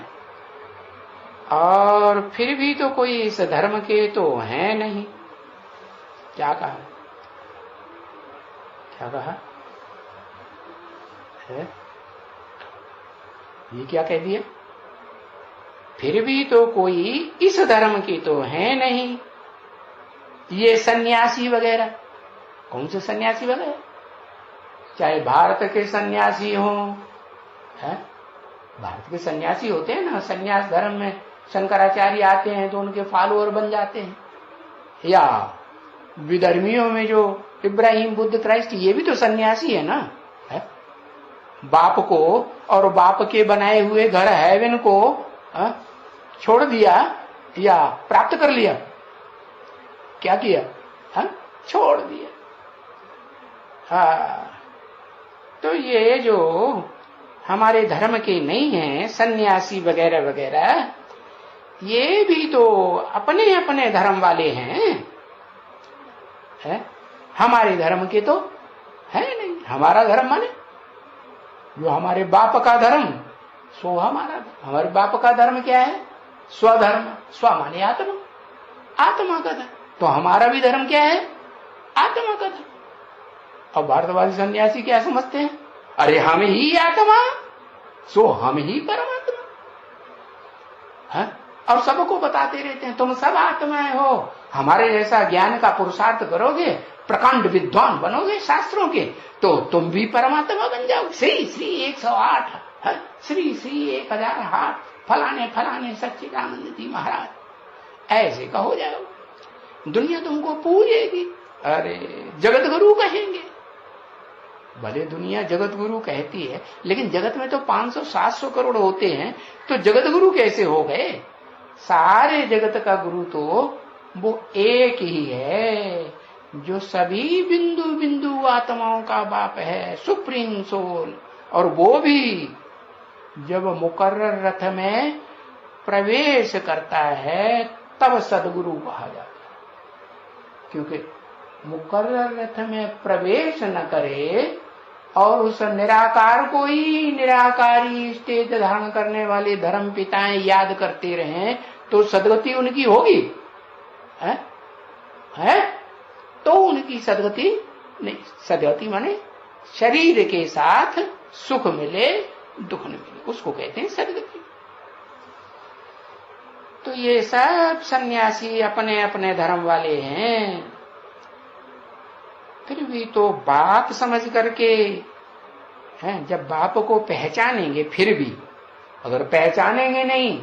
और फिर भी तो कोई इस धर्म के तो है नहीं। क्या कहा, क्या कहा है? ये क्या कह दिया? फिर भी तो कोई इस धर्म की तो है नहीं। ये सन्यासी वगैरह, कौन से सन्यासी वगैरह? चाहे भारत के सन्यासी हो, है भारत के सन्यासी होते हैं ना, सन्यास धर्म में शंकराचार्य आते हैं तो उनके फॉलोअर बन जाते हैं, या विधर्मियों में जो इब्राहिम, बुद्ध, क्राइस्ट, ये भी तो सन्यासी है ना। है बाप को और बाप के बनाए हुए घर हेवन को छोड़ दिया या प्राप्त कर लिया? क्या किया? छोड़ दिया। तो ये जो हमारे धर्म के नहीं है सन्यासी वगैरह वगैरह, ये भी तो अपने अपने धर्म वाले हैं, हमारे धर्म के तो है नहीं। हमारा धर्म माने जो हमारे बाप का धर्म, सो हमारे बाप का धर्म क्या है? स्वधर्म। स्व माने आत्मा, आत्मा का धर्म। तो हमारा भी धर्म क्या है? आत्मा का धर्म। और भारतवासी सन्यासी क्या समझते हैं? अरे हम ही आत्मा, सो हम ही परमात्मा। और सबको बताते रहते हैं तुम सब आत्माएं हो, हमारे जैसा ज्ञान का पुरुषार्थ करोगे, प्रकांड विद्वान बनोगे शास्त्रों के, तो तुम भी परमात्मा बन जाओगे। श्री श्री 108, श्री श्री 1008, फलाने फलाने सच्चिदानंद जी महाराज, ऐसे का हो जाओ। दुनिया तुमको पूजेगी, अरे जगत गुरु कहेंगे। भले दुनिया जगत गुरु कहती है, लेकिन जगत में तो 500-700 करोड़ होते हैं, तो जगत गुरु कैसे हो गए? सारे जगत का गुरु तो वो एक ही है, जो सभी बिंदु बिंदु आत्माओं का बाप है, सुप्रीम सोल। और वो भी जब मुकर्रर रथ में प्रवेश करता है तब सदगुरु कहा जाता है। क्योंकि मुकर्रर रथ में प्रवेश न करे और उस निराकार को ही निराकारी स्टेज धारण करने वाले धर्म पिताएं याद करते रहें, तो सदगति उनकी होगी? है तो उनकी सदगति नहीं। सदगति माने शरीर के साथ सुख मिले दुख न मिले, उसको कहते हैं सदगति। तो ये सब सन्यासी अपने अपने धर्म वाले हैं, फिर भी तो बाप समझ करके हैं। जब बाप को पहचानेंगे, फिर भी अगर पहचानेंगे नहीं,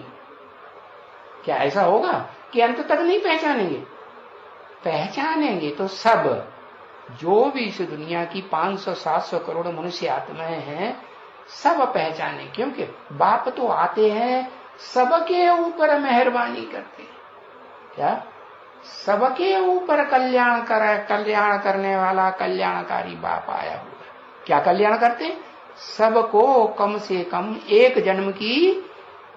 क्या ऐसा होगा कि अंत तक नहीं पहचानेंगे? पहचानेंगे तो सब, जो भी इस दुनिया की 500-700 करोड़ मनुष्य आत्माएं हैं, सब पहचाने। क्योंकि बाप तो आते हैं सबके ऊपर मेहरबानी करते हैं। क्या? सबके ऊपर कल्याण करने वाला कल्याणकारी बाप आया हुआ। क्या कल्याण करते? सबको कम से कम एक जन्म की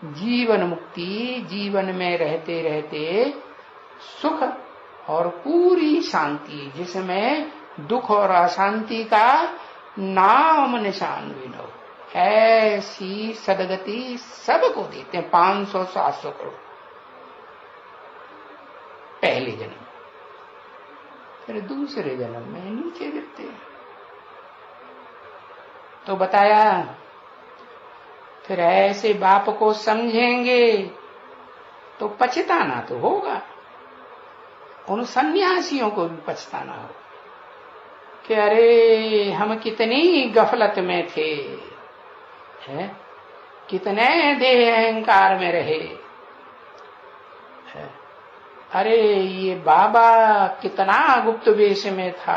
जीवन मुक्ति, जीवन में रहते रहते सुख और पूरी शांति, जिसमें दुख और अशांति का नाम निशान भी न हो, ऐसी सदगति सबको देते हैं। 500-700 करोड़ पहले जन्म, फिर दूसरे जन्म में नीचे गिरते हैं। तो बताया फिर ऐसे बाप को समझेंगे तो पछताना तो होगा, उन सन्यासियों को भी पछताना हो कि अरे हम कितनी गफलत में थे, है? कितने देह अहंकार में रहे, है? अरे ये बाबा कितना गुप्त वेश में था,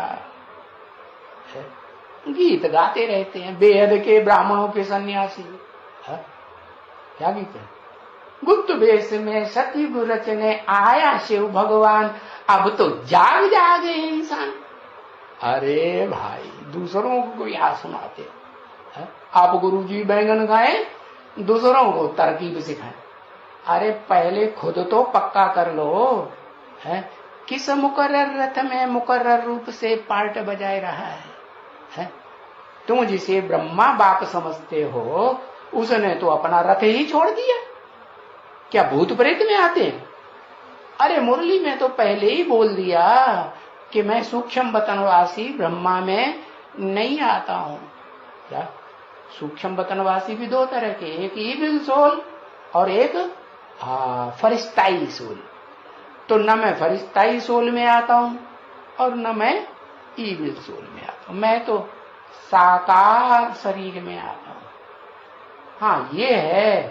है? गीत गाते रहते हैं बेहद के ब्राह्मणों के सन्यासी, है? क्या गीत है? गुप्त वेश में सतयुग रचने आया शिव भगवान, अब तो जाग जागे इंसान। अरे भाई दूसरों को यहाँ सुनाते हैं, आप गुरुजी बैंगन खाए दूसरों को तरकीब सिखाएं। अरे पहले खुद तो पक्का कर लो, है? किस मुकर्रर रथ में मुकर्रर रूप से पार्ट बजाए रहा है? तुम जिसे ब्रह्मा बाप समझते हो उसने तो अपना रथ ही छोड़ दिया, क्या भूत प्रेत में आते हैं? अरे मुरली में तो पहले ही बोल दिया कि मैं सूक्ष्म वतनवासी ब्रह्मा में नहीं आता हूं। क्या सूक्ष्म वतनवासी भी दो तरह के, एक ईविल सोल और एक फरिश्ताई सोल। तो न मैं फरिश्ताई सोल में आता हूं और न मैं ईविल सोल में आता हूं, मैं तो साकार शरीर में आता हूं। हाँ ये है,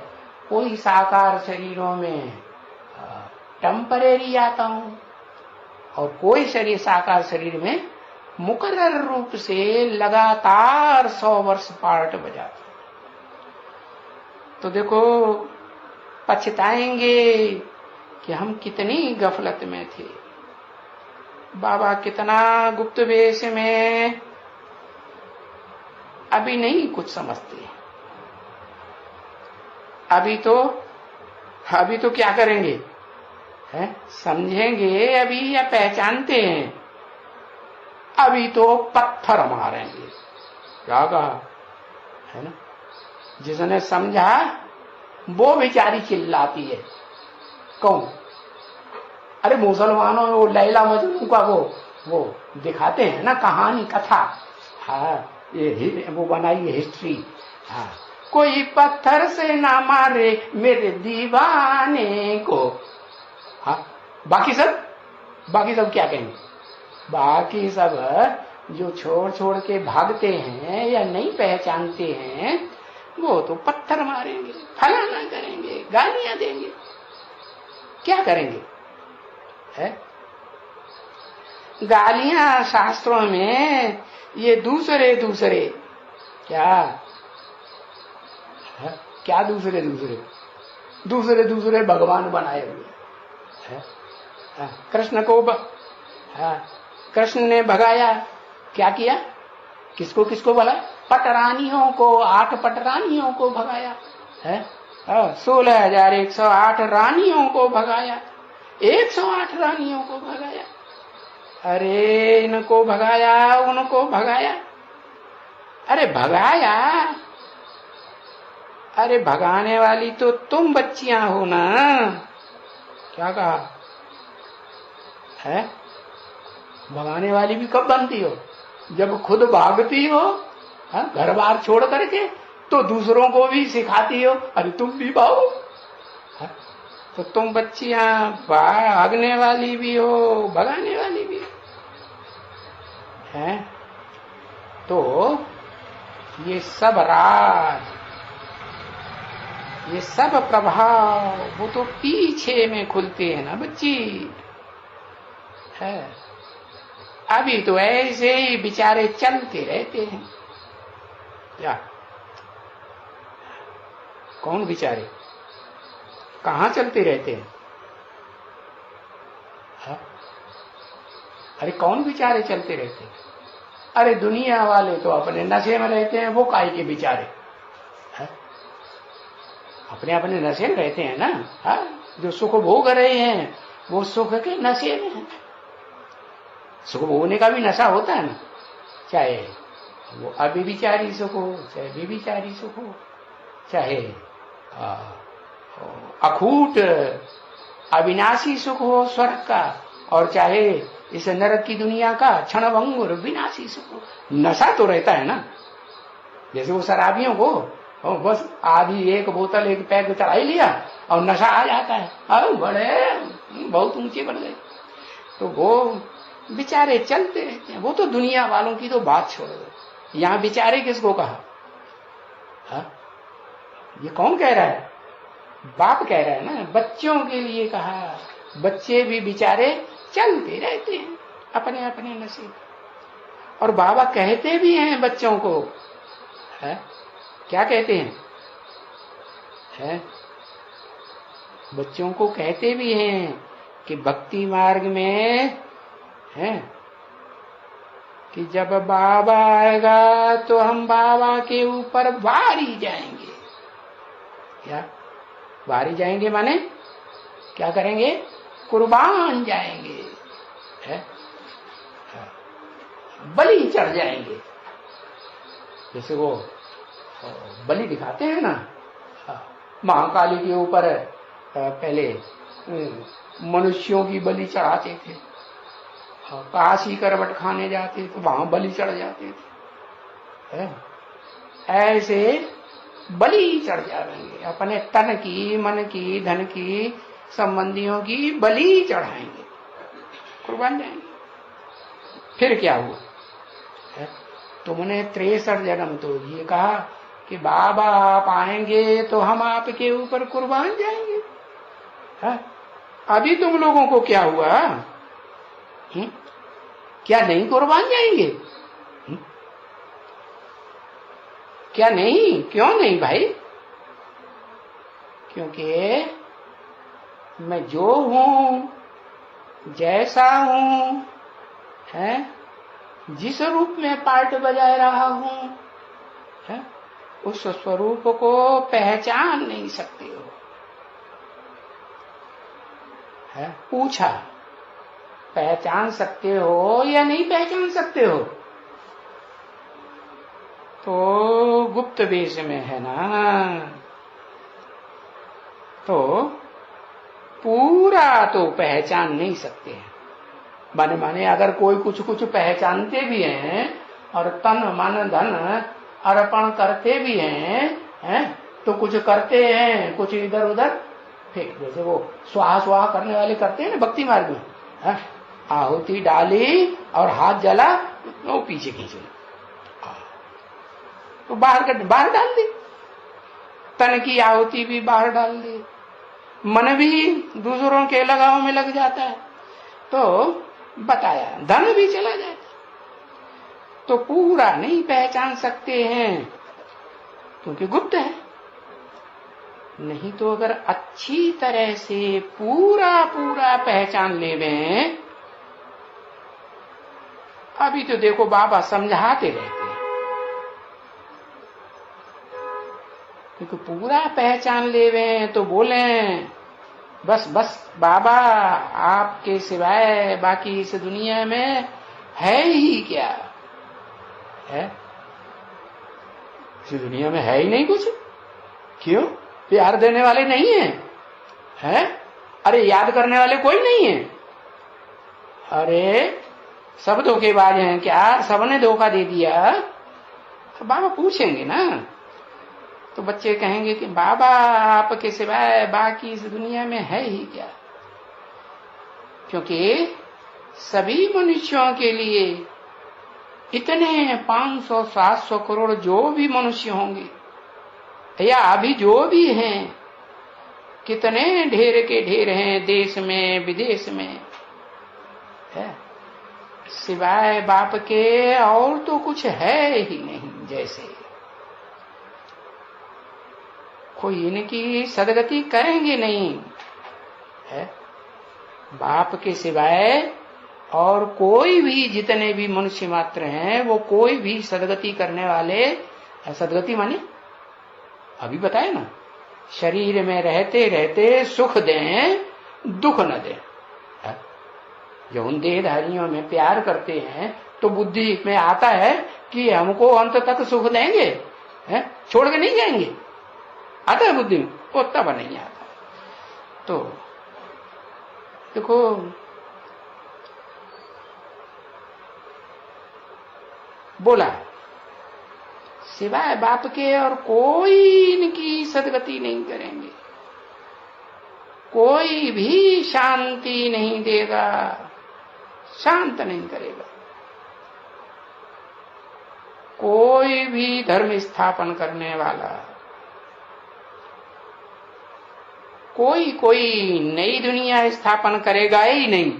कोई साकार शरीरों में टेम्परेरी आता हूं और कोई शरीर साकार शरीर में मुकर्रर रूप से लगातार 100 वर्ष पार्ट बजाता। तो देखो पछताएंगे कि हम कितनी गफलत में थे, बाबा कितना गुप्त वेश में, अभी नहीं कुछ समझते। अभी तो क्या करेंगे, है? समझेंगे अभी या पहचानते हैं? अभी तो पत्थर मारेंगे। क्या कहा है ना? जिसने समझा वो बेचारी चिल्लाती है। कौन? अरे मुसलमानों में वो लैला मजनू का वो दिखाते हैं ना कहानी कथा, हाँ ये वो बनाई है हिस्ट्री। हाँ कोई पत्थर से ना मारे मेरे दीवाने को। हाँ बाकी सब क्या कहेंगे? बाकी सब जो छोड़ के भागते हैं या नहीं पहचानते हैं वो तो पत्थर मारेंगे, फलाना करेंगे, गालियां देंगे। क्या करेंगे? है गालियां शास्त्रों में ये दूसरे क्या दूसरे भगवान बनाए हुए है। कृष्ण को कृष्ण ने भगाया, क्या किया? किसको भगाया? पटरानियों को, 8 पटरानियों को भगाया है। 16,108 रानियों को भगाया, 108 रानियों को भगाया। अरे इनको भगाया, उनको भगाया, अरे भगाया। अरे भगाने वाली तो तुम बच्चियां हो ना। क्या कहा है? भगाने वाली भी कब बनती हो? जब खुद भागती हो घर बार छोड़ करके, तो दूसरों को भी सिखाती हो अरे तुम भी भागो। तो तुम बच्चियां भागने वाली भी हो, भगाने वाली भी है। तो ये सब राज, ये सब प्रभाव वो तो पीछे में खुलते हैं ना बच्ची, है। अभी तो ऐसे ही बेचारे चलते रहते हैं। क्या कौन बेचारे कहाँ चलते रहते हैं? अरे कौन बेचारे चलते रहते हैं? अरे दुनिया वाले तो अपने नशे में रहते हैं, वो काहे के बेचारे? अपने नशे में रहते हैं ना। जो सुख भोग रहे हैं वो सुख के नशे में है। सुख भोगने का भी नशा होता है ना, चाहे वो अभिविचारी सुख हो, चाहे विविचारी सुख हो, चाहे अखूट अविनाशी सुख हो स्वर्ग का, और चाहे इस नरक की दुनिया का क्षणभंगुर विनाशी सुख हो। नशा तो रहता है ना। जैसे वो शराबियों को और बस आधी एक बोतल एक पैक चढ़ा ही लिया और नशा आ जाता है, और बड़े बहुत ऊंचे बन गए। तो वो बेचारे चलते रहते हैं। वो तो दुनिया वालों की तो बात छोड़ दो, यहां बेचारे किसको कहा? हा? ये कौन कह रहा है? बाप कह रहा है ना, बच्चों के लिए कहा। बच्चे भी बेचारे चलते रहते हैं अपने अपने नसीब। और बाबा कहते भी हैं बच्चों को, है? क्या कहते हैं? है? बच्चों को कहते भी हैं कि भक्ति मार्ग में है कि जब बाबा आएगा तो हम बाबा के ऊपर वारी जाएंगे। क्या वारी जाएंगे? माने क्या करेंगे? कुर्बान जाएंगे, है? बलि चढ़ जाएंगे। जैसे वो बलि दिखाते हैं ना, महाकाली के ऊपर पहले मनुष्यों की बलि चढ़ाते थे, काशी करवट खाने जाते तो वहां बलि चढ़ जाते थे। ऐसे बलि चढ़ जाएंगे, अपने तन की, मन की, धन की, संबंधियों की बलि चढ़ाएंगे, कुर्बान जाएंगे। फिर क्या हुआ? तुमने 63 जन्म तो ये कहा कि बाबा आप आएंगे तो हम आपके ऊपर कुर्बान जाएंगे। है? अभी तुम लोगों को क्या हुआ? क्या नहीं कुर्बान जाएंगे? क्या नहीं? क्यों नहीं भाई? क्योंकि मैं जो हूं, जैसा हूं, है, जिस रूप में पार्ट बजा रहा हूं, है, उस स्वरूप को पहचान नहीं सकते हो। है? पूछा पहचान सकते हो या नहीं पहचान सकते हो? तो गुप्त वेश में है ना, तो पूरा तो पहचान नहीं सकते हैं। माने अगर कोई कुछ कुछ पहचानते भी हैं और तन मन धन अर्पण करते भी हैं, तो कुछ करते हैं, कुछ इधर उधर फेंक। जैसे वो स्वाहा स्वाहा करने वाले करते हैं ना भक्ति मार्ग में, है? आहुति डाली और हाथ जला, वो पीछे खींच ली, तो बाहर डाल दी। तन की आहुति भी बाहर डाल दी, मन भी दूसरों के लगाव में लग जाता है, तो बताया धन भी चला जाता। तो पूरा नहीं पहचान सकते हैं क्योंकि गुप्त है। नहीं तो अगर अच्छी तरह से पूरा पूरा पहचान लेवें, अभी तो देखो बाबा समझाते रहते हैं, क्योंकि पूरा पहचान लेवें तो बोलें बस बाबा आपके सिवाय बाकी इस दुनिया में है ही क्या? है? इस दुनिया में है ही नहीं कुछ। क्यों? प्यार देने वाले नहीं है, हैं? अरे याद करने वाले कोई नहीं है। अरे सब धोखेबाज हैं क्या? सबने धोखा दे दिया? तो बाबा पूछेंगे ना, तो बच्चे कहेंगे कि बाबा आपके सिवाय बाकी इस दुनिया में है ही क्या? क्योंकि सभी मनुष्यों के लिए इतने 500-700 करोड़ जो भी मनुष्य होंगे या अभी जो भी हैं, कितने ढेर के ढेर हैं देश में विदेश में, है? सिवाय बाप के और तो कुछ है ही नहीं। जैसे कोई इनकी सदगति करेंगे नहीं, है? बाप के सिवाय और कोई भी, जितने भी मनुष्य मात्र हैं, वो कोई भी सदगति करने वाले, सदगति माने अभी बताए ना, शरीर में रहते रहते सुख दें दुख न दें। जो उन देहधारियों में प्यार करते हैं तो बुद्धि में आता है कि हमको अंत तक सुख देंगे, है? छोड़ के नहीं जाएंगे, आता है बुद्धि में, वो तब नहीं आता। तो देखो बोला सिवाय बाप के और कोई इनकी सदगति नहीं करेंगे, कोई भी शांति नहीं देगा, शांत नहीं करेगा। कोई भी धर्म स्थापन करने वाला, कोई नई दुनिया स्थापन करेगा ही नहीं।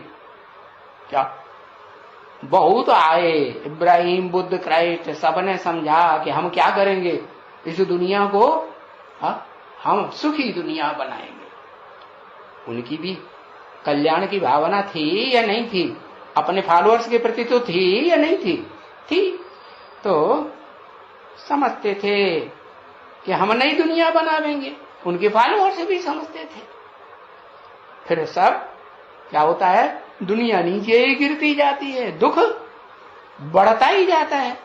क्या बहुत आए, इब्राहिम, बुद्ध, क्राइस्ट, सबने समझा कि हम क्या करेंगे, इस दुनिया को हम सुखी दुनिया बनाएंगे। उनकी भी कल्याण की भावना थी या नहीं थी? अपने फॉलोअर्स के प्रति तो थी या नहीं थी? थी। तो समझते थे कि हम नई दुनिया बनावेंगे, उनके फॉलोअर्स भी समझते थे। फिर सब क्या होता है, दुनिया नीचे ही गिरती जाती है, दुख बढ़ता ही जाता है।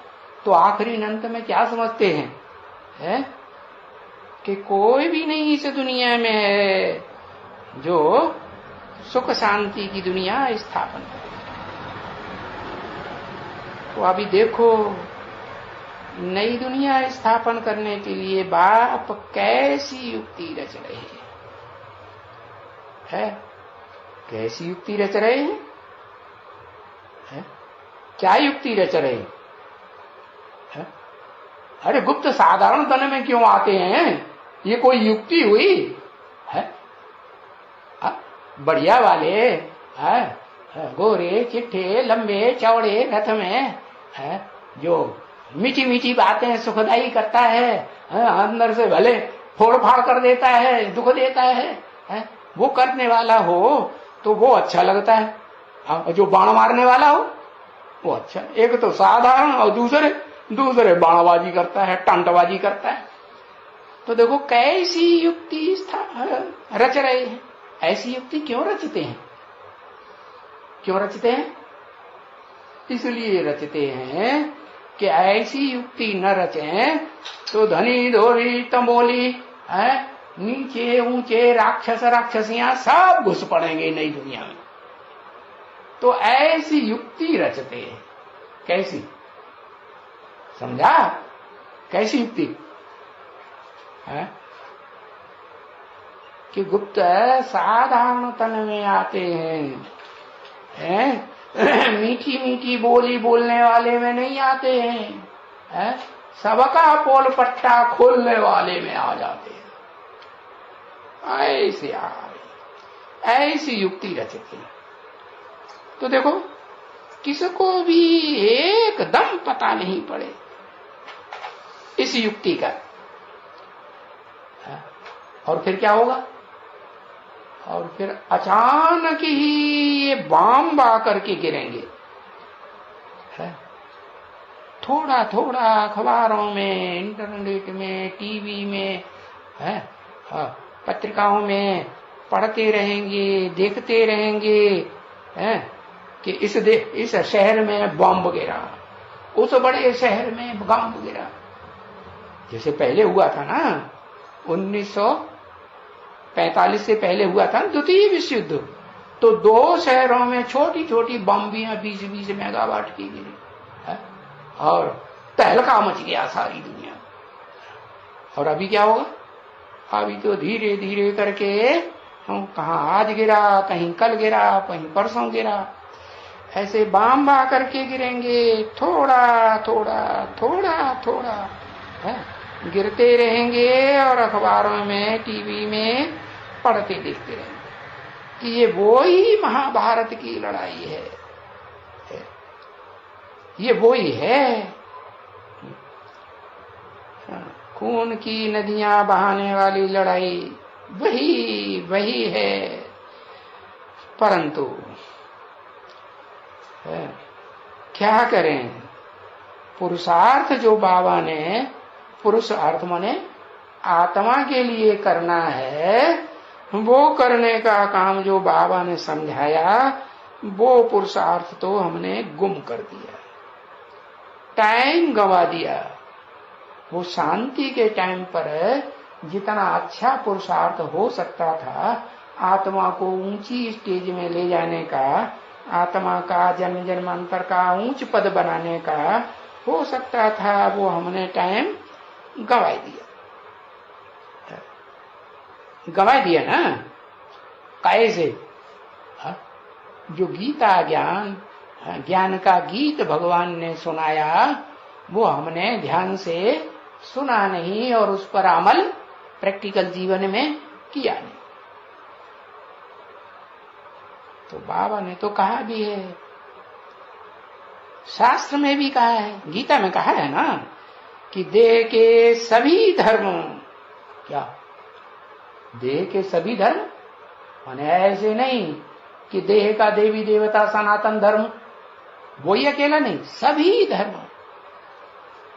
तो आखिरी अंत में क्या समझते हैं, है? कि कोई भी नहीं इस दुनिया में है जो सुख शांति की दुनिया स्थापन करे। तो अभी देखो, नई दुनिया स्थापन करने के लिए बाप कैसी युक्ति रच रहे हैं, है? कैसी युक्ति रच रहे हैं, है? क्या युक्ति रच रहे हैं, है? अरे गुप्त साधारण तन में क्यों आते हैं? ये कोई युक्ति हुई है? बढ़िया वाले है, गोरे चिट्ठे लंबे चौड़े रथ में है, जो मीठी मीठी बातें सुखदाई करता है, अंदर से भले फोड़ फाड़ कर देता है, दुख देता है, वो करने वाला हो तो वो अच्छा लगता है। जो बाण मारने वाला हो वो अच्छा, एक तो साधारण और दूसरे बाणबाजी करता है, टंटबाजी करता है। तो देखो कैसी युक्ति रच रहे हैं। ऐसी युक्ति क्यों रचते हैं? क्यों रचते हैं? इसलिए रचते हैं कि ऐसी युक्ति न रचें तो धनी धोरी तंबोली है, नीचे ऊंचे राक्षस राक्षसियां सब घुस पड़ेंगे नई दुनिया में। तो ऐसी युक्ति रचते हैं। कैसी? समझा? कैसी युक्ति है? कि गुप्त साधारण तन में आते हैं, मीठी मीठी बोली बोलने वाले में नहीं आते हैं, सबका पोल पट्टा खोलने वाले में आ जाते हैं। ऐसे ऐसी युक्ति रचते हैं। तो देखो किसको भी एकदम पता नहीं पड़े इस युक्ति का, और फिर क्या होगा? और फिर अचानक ही ये बम आकर के गिरेंगे। थोड़ा थोड़ा अखबारों में, इंटरनेट में, टीवी में, पत्रिकाओं में पढ़ते रहेंगे, देखते रहेंगे कि इस शहर में बम गिरा, उस बड़े शहर में बम गिरा। जैसे पहले हुआ था ना, 1945 से पहले हुआ था द्वितीय विश्व युद्ध, तो 2 शहरों में छोटी छोटी बम्बियां 20-20 मेगावाट की गिरी और तहलका मच गया सारी दुनिया। और अभी क्या होगा? अभी तो धीरे धीरे करके हम कहाँ आज गिरा, कहीं कल गिरा, कहीं परसों गिरा, ऐसे बम आकर के गिरेंगे। थोड़ा थोड़ा थोड़ा थोड़ा गिरते रहेंगे और अखबारों में, टीवी में पढ़ते देखते रहेंगे कि ये वो ही महाभारत की लड़ाई है, ये वो ही है। खून की नदियां बहाने वाली लड़ाई वही है। परंतु क्या करें? पुरुषार्थ जो बाबा ने, पुरुषार्थ माने आत्मा के लिए करना है, वो करने का काम जो बाबा ने समझाया, वो पुरुषार्थ तो हमने गुम कर दिया, टाइम गंवा दिया। वो शांति के टाइम पर जितना अच्छा पुरुषार्थ हो सकता था, आत्मा को ऊंची स्टेज में ले जाने का, आत्मा का जन्म जन्मांतर का ऊंच पद बनाने का, हो सकता था वो हमने टाइम गंवा दिया ना। कैसे? जो गीता ज्ञान का गीत भगवान ने सुनाया वो हमने ध्यान से सुना नहीं और उस पर अमल प्रैक्टिकल जीवन में किया नहीं। तो बाबा ने तो कहा भी है, शास्त्र में भी कहा है, गीता में कहा है ना कि देह के सभी धर्म, क्या देह के सभी धर्म माने ऐसे नहीं कि देह का देवी देवता सनातन धर्म वो ही अकेला नहीं, सभी धर्म,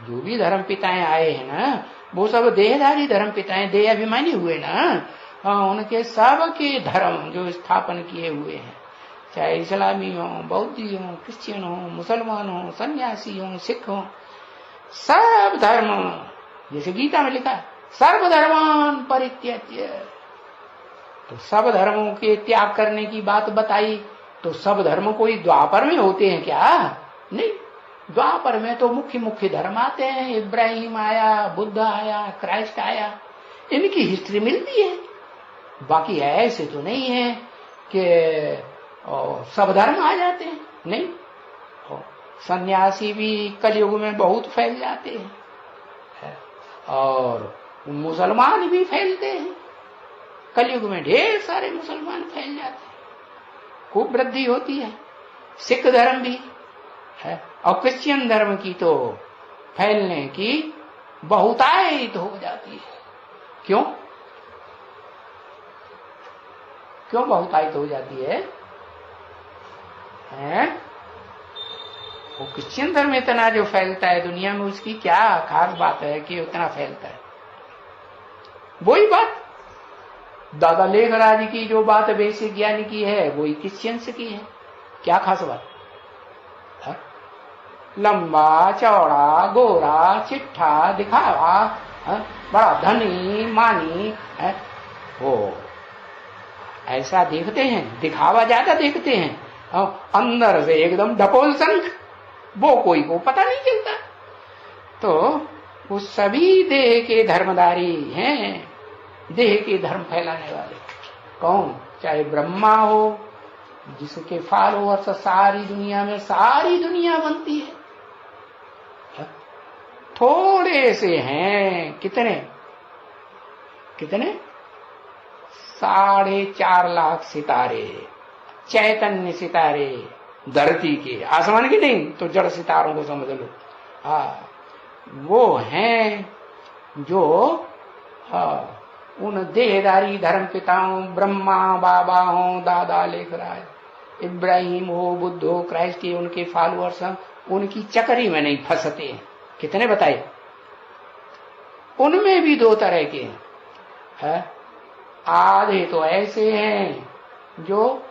जो भी धर्म पिताएं आए हैं ना वो सब देहधारी धर्म पिताएं, देह अभिमानी हुए ना। उनके सब के धर्म जो स्थापन किए हुए हैं, चाहे इस्लामी हो, बौद्धी हो, क्रिश्चियन हो, मुसलमान हो, सन्यासी हो, सिख हो, सब धर्म, जैसे गीता में लिखा है सर्वधर्मान परित्यज्य, तो सब धर्मों के त्याग करने की बात बताई। तो सब धर्म कोई द्वापर में होते हैं क्या? नहीं, द्वापर में तो मुख्य मुख्य धर्म आते हैं, इब्राहिम आया, बुद्ध आया, क्राइस्ट आया, इनकी हिस्ट्री मिलती है। बाकी ऐसे तो नहीं है कि सब धर्म आ जाते हैं, नहीं। सन्यासी भी कलयुग में बहुत फैल जाते हैं और मुसलमान भी फैलते हैं, कलयुग में ढेर सारे मुसलमान फैल जाते हैं, खूब वृद्धि होती है। सिख धर्म भी है और क्रिश्चियन धर्म की तो फैलने की बहुतायत हो जाती है। क्यों बहुतायत हो जाती है? वो क्रिश्चियन धर्म इतना जो फैलता है दुनिया में, उसकी क्या खास बात है कि उतना फैलता है? वही बात दादा लेखराज की जो बात बेसिक ज्ञान की है वही क्रिश्चियंस की है। क्या खास बात? लंबा चौड़ा गोरा चिट्ठा दिखावा, बड़ा धनी मानी है, वो ऐसा देखते हैं, दिखावा ज्यादा देखते हैं, अंदर से एकदम ढकोल संख, वो कोई को पता नहीं चलता। तो वो सभी देह के धर्मधारी हैं, देह के धर्म फैलाने वाले। कौन? चाहे ब्रह्मा हो जिसके फॉलोअर्स सारी दुनिया में सारी दुनिया बनती है, थोड़े से हैं, कितने 4.5 लाख सितारे, चैतन्य सितारे धरती के, आसमान के नहीं तो जड़ सितारों को समझ लो। वो हैं जो उन देहदारी धर्म पिताओं, ब्रह्मा बाबा हो, दादा लेखराज, इब्राहिम हो, बुद्ध हो, क्राइस्ट हो, उनके फॉलोअर्स हैं, उनकी चक्करी में नहीं फंसते हैं। कितने बताए? उनमें भी 2 तरह के हैं। आधे तो ऐसे हैं जो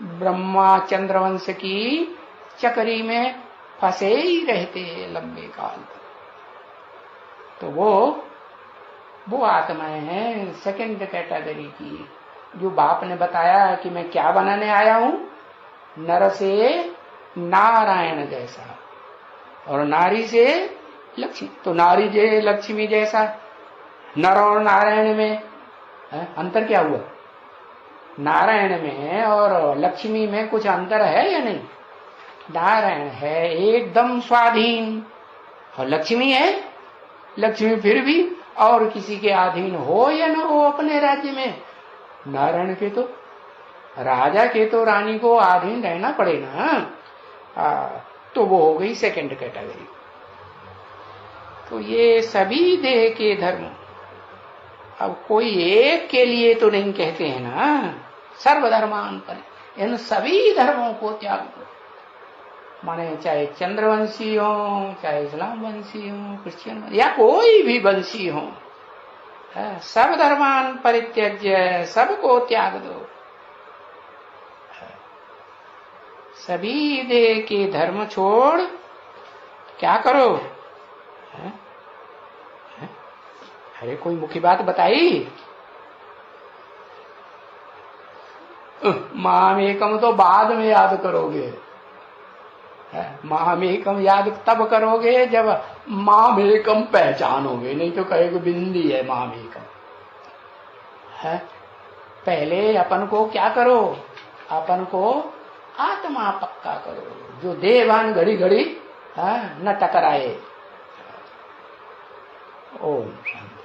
ब्रह्मा चंद्रवंश की चक्करी में फंसे ही रहते हैं लंबे काल तक। तो वो आत्माएं हैं सेकंड कैटेगरी की, जो बाप ने बताया कि मैं क्या बनाने आया हूं, नर से नारायण जैसा और नारी से लक्ष्मी। तो नारी जे लक्ष्मी जैसा, नर और नारायण में अंतर क्या हुआ? नारायण में और लक्ष्मी में कुछ अंतर है या नहीं? नारायण है एकदम स्वाधीन और लक्ष्मी है, लक्ष्मी फिर भी और किसी के अधीन हो या न हो अपने राज्य में, नारायण के तो राजा के तो रानी को अधीन रहना पड़े ना। तो वो हो गई सेकंड कैटेगरी। तो ये सभी देह के धर्म, अब कोई एक के लिए तो नहीं कहते हैं ना, सर्वधर्मान पर, इन सभी धर्मों को त्याग दो। माने चाहे चंद्रवंशी हो, चाहे इस्लाम वंशी हो, क्रिश्चियन या कोई भी वंशी हो, सब धर्मान परित्यज्य, सबको त्याग दो। सभी देह के धर्म छोड़ क्या करो? अरे कोई मुख्य बात बताई? माम एकम तो बाद में याद करोगे, मामेकम याद तब करोगे जब मामेकम पहचानोगे, नहीं तो कहेगे बिंदी है मामेकम है। पहले अपन को क्या करो, अपन को आत्मा पक्का करो, जो देवान घड़ी घड़ी न टकराए। ओम शांति।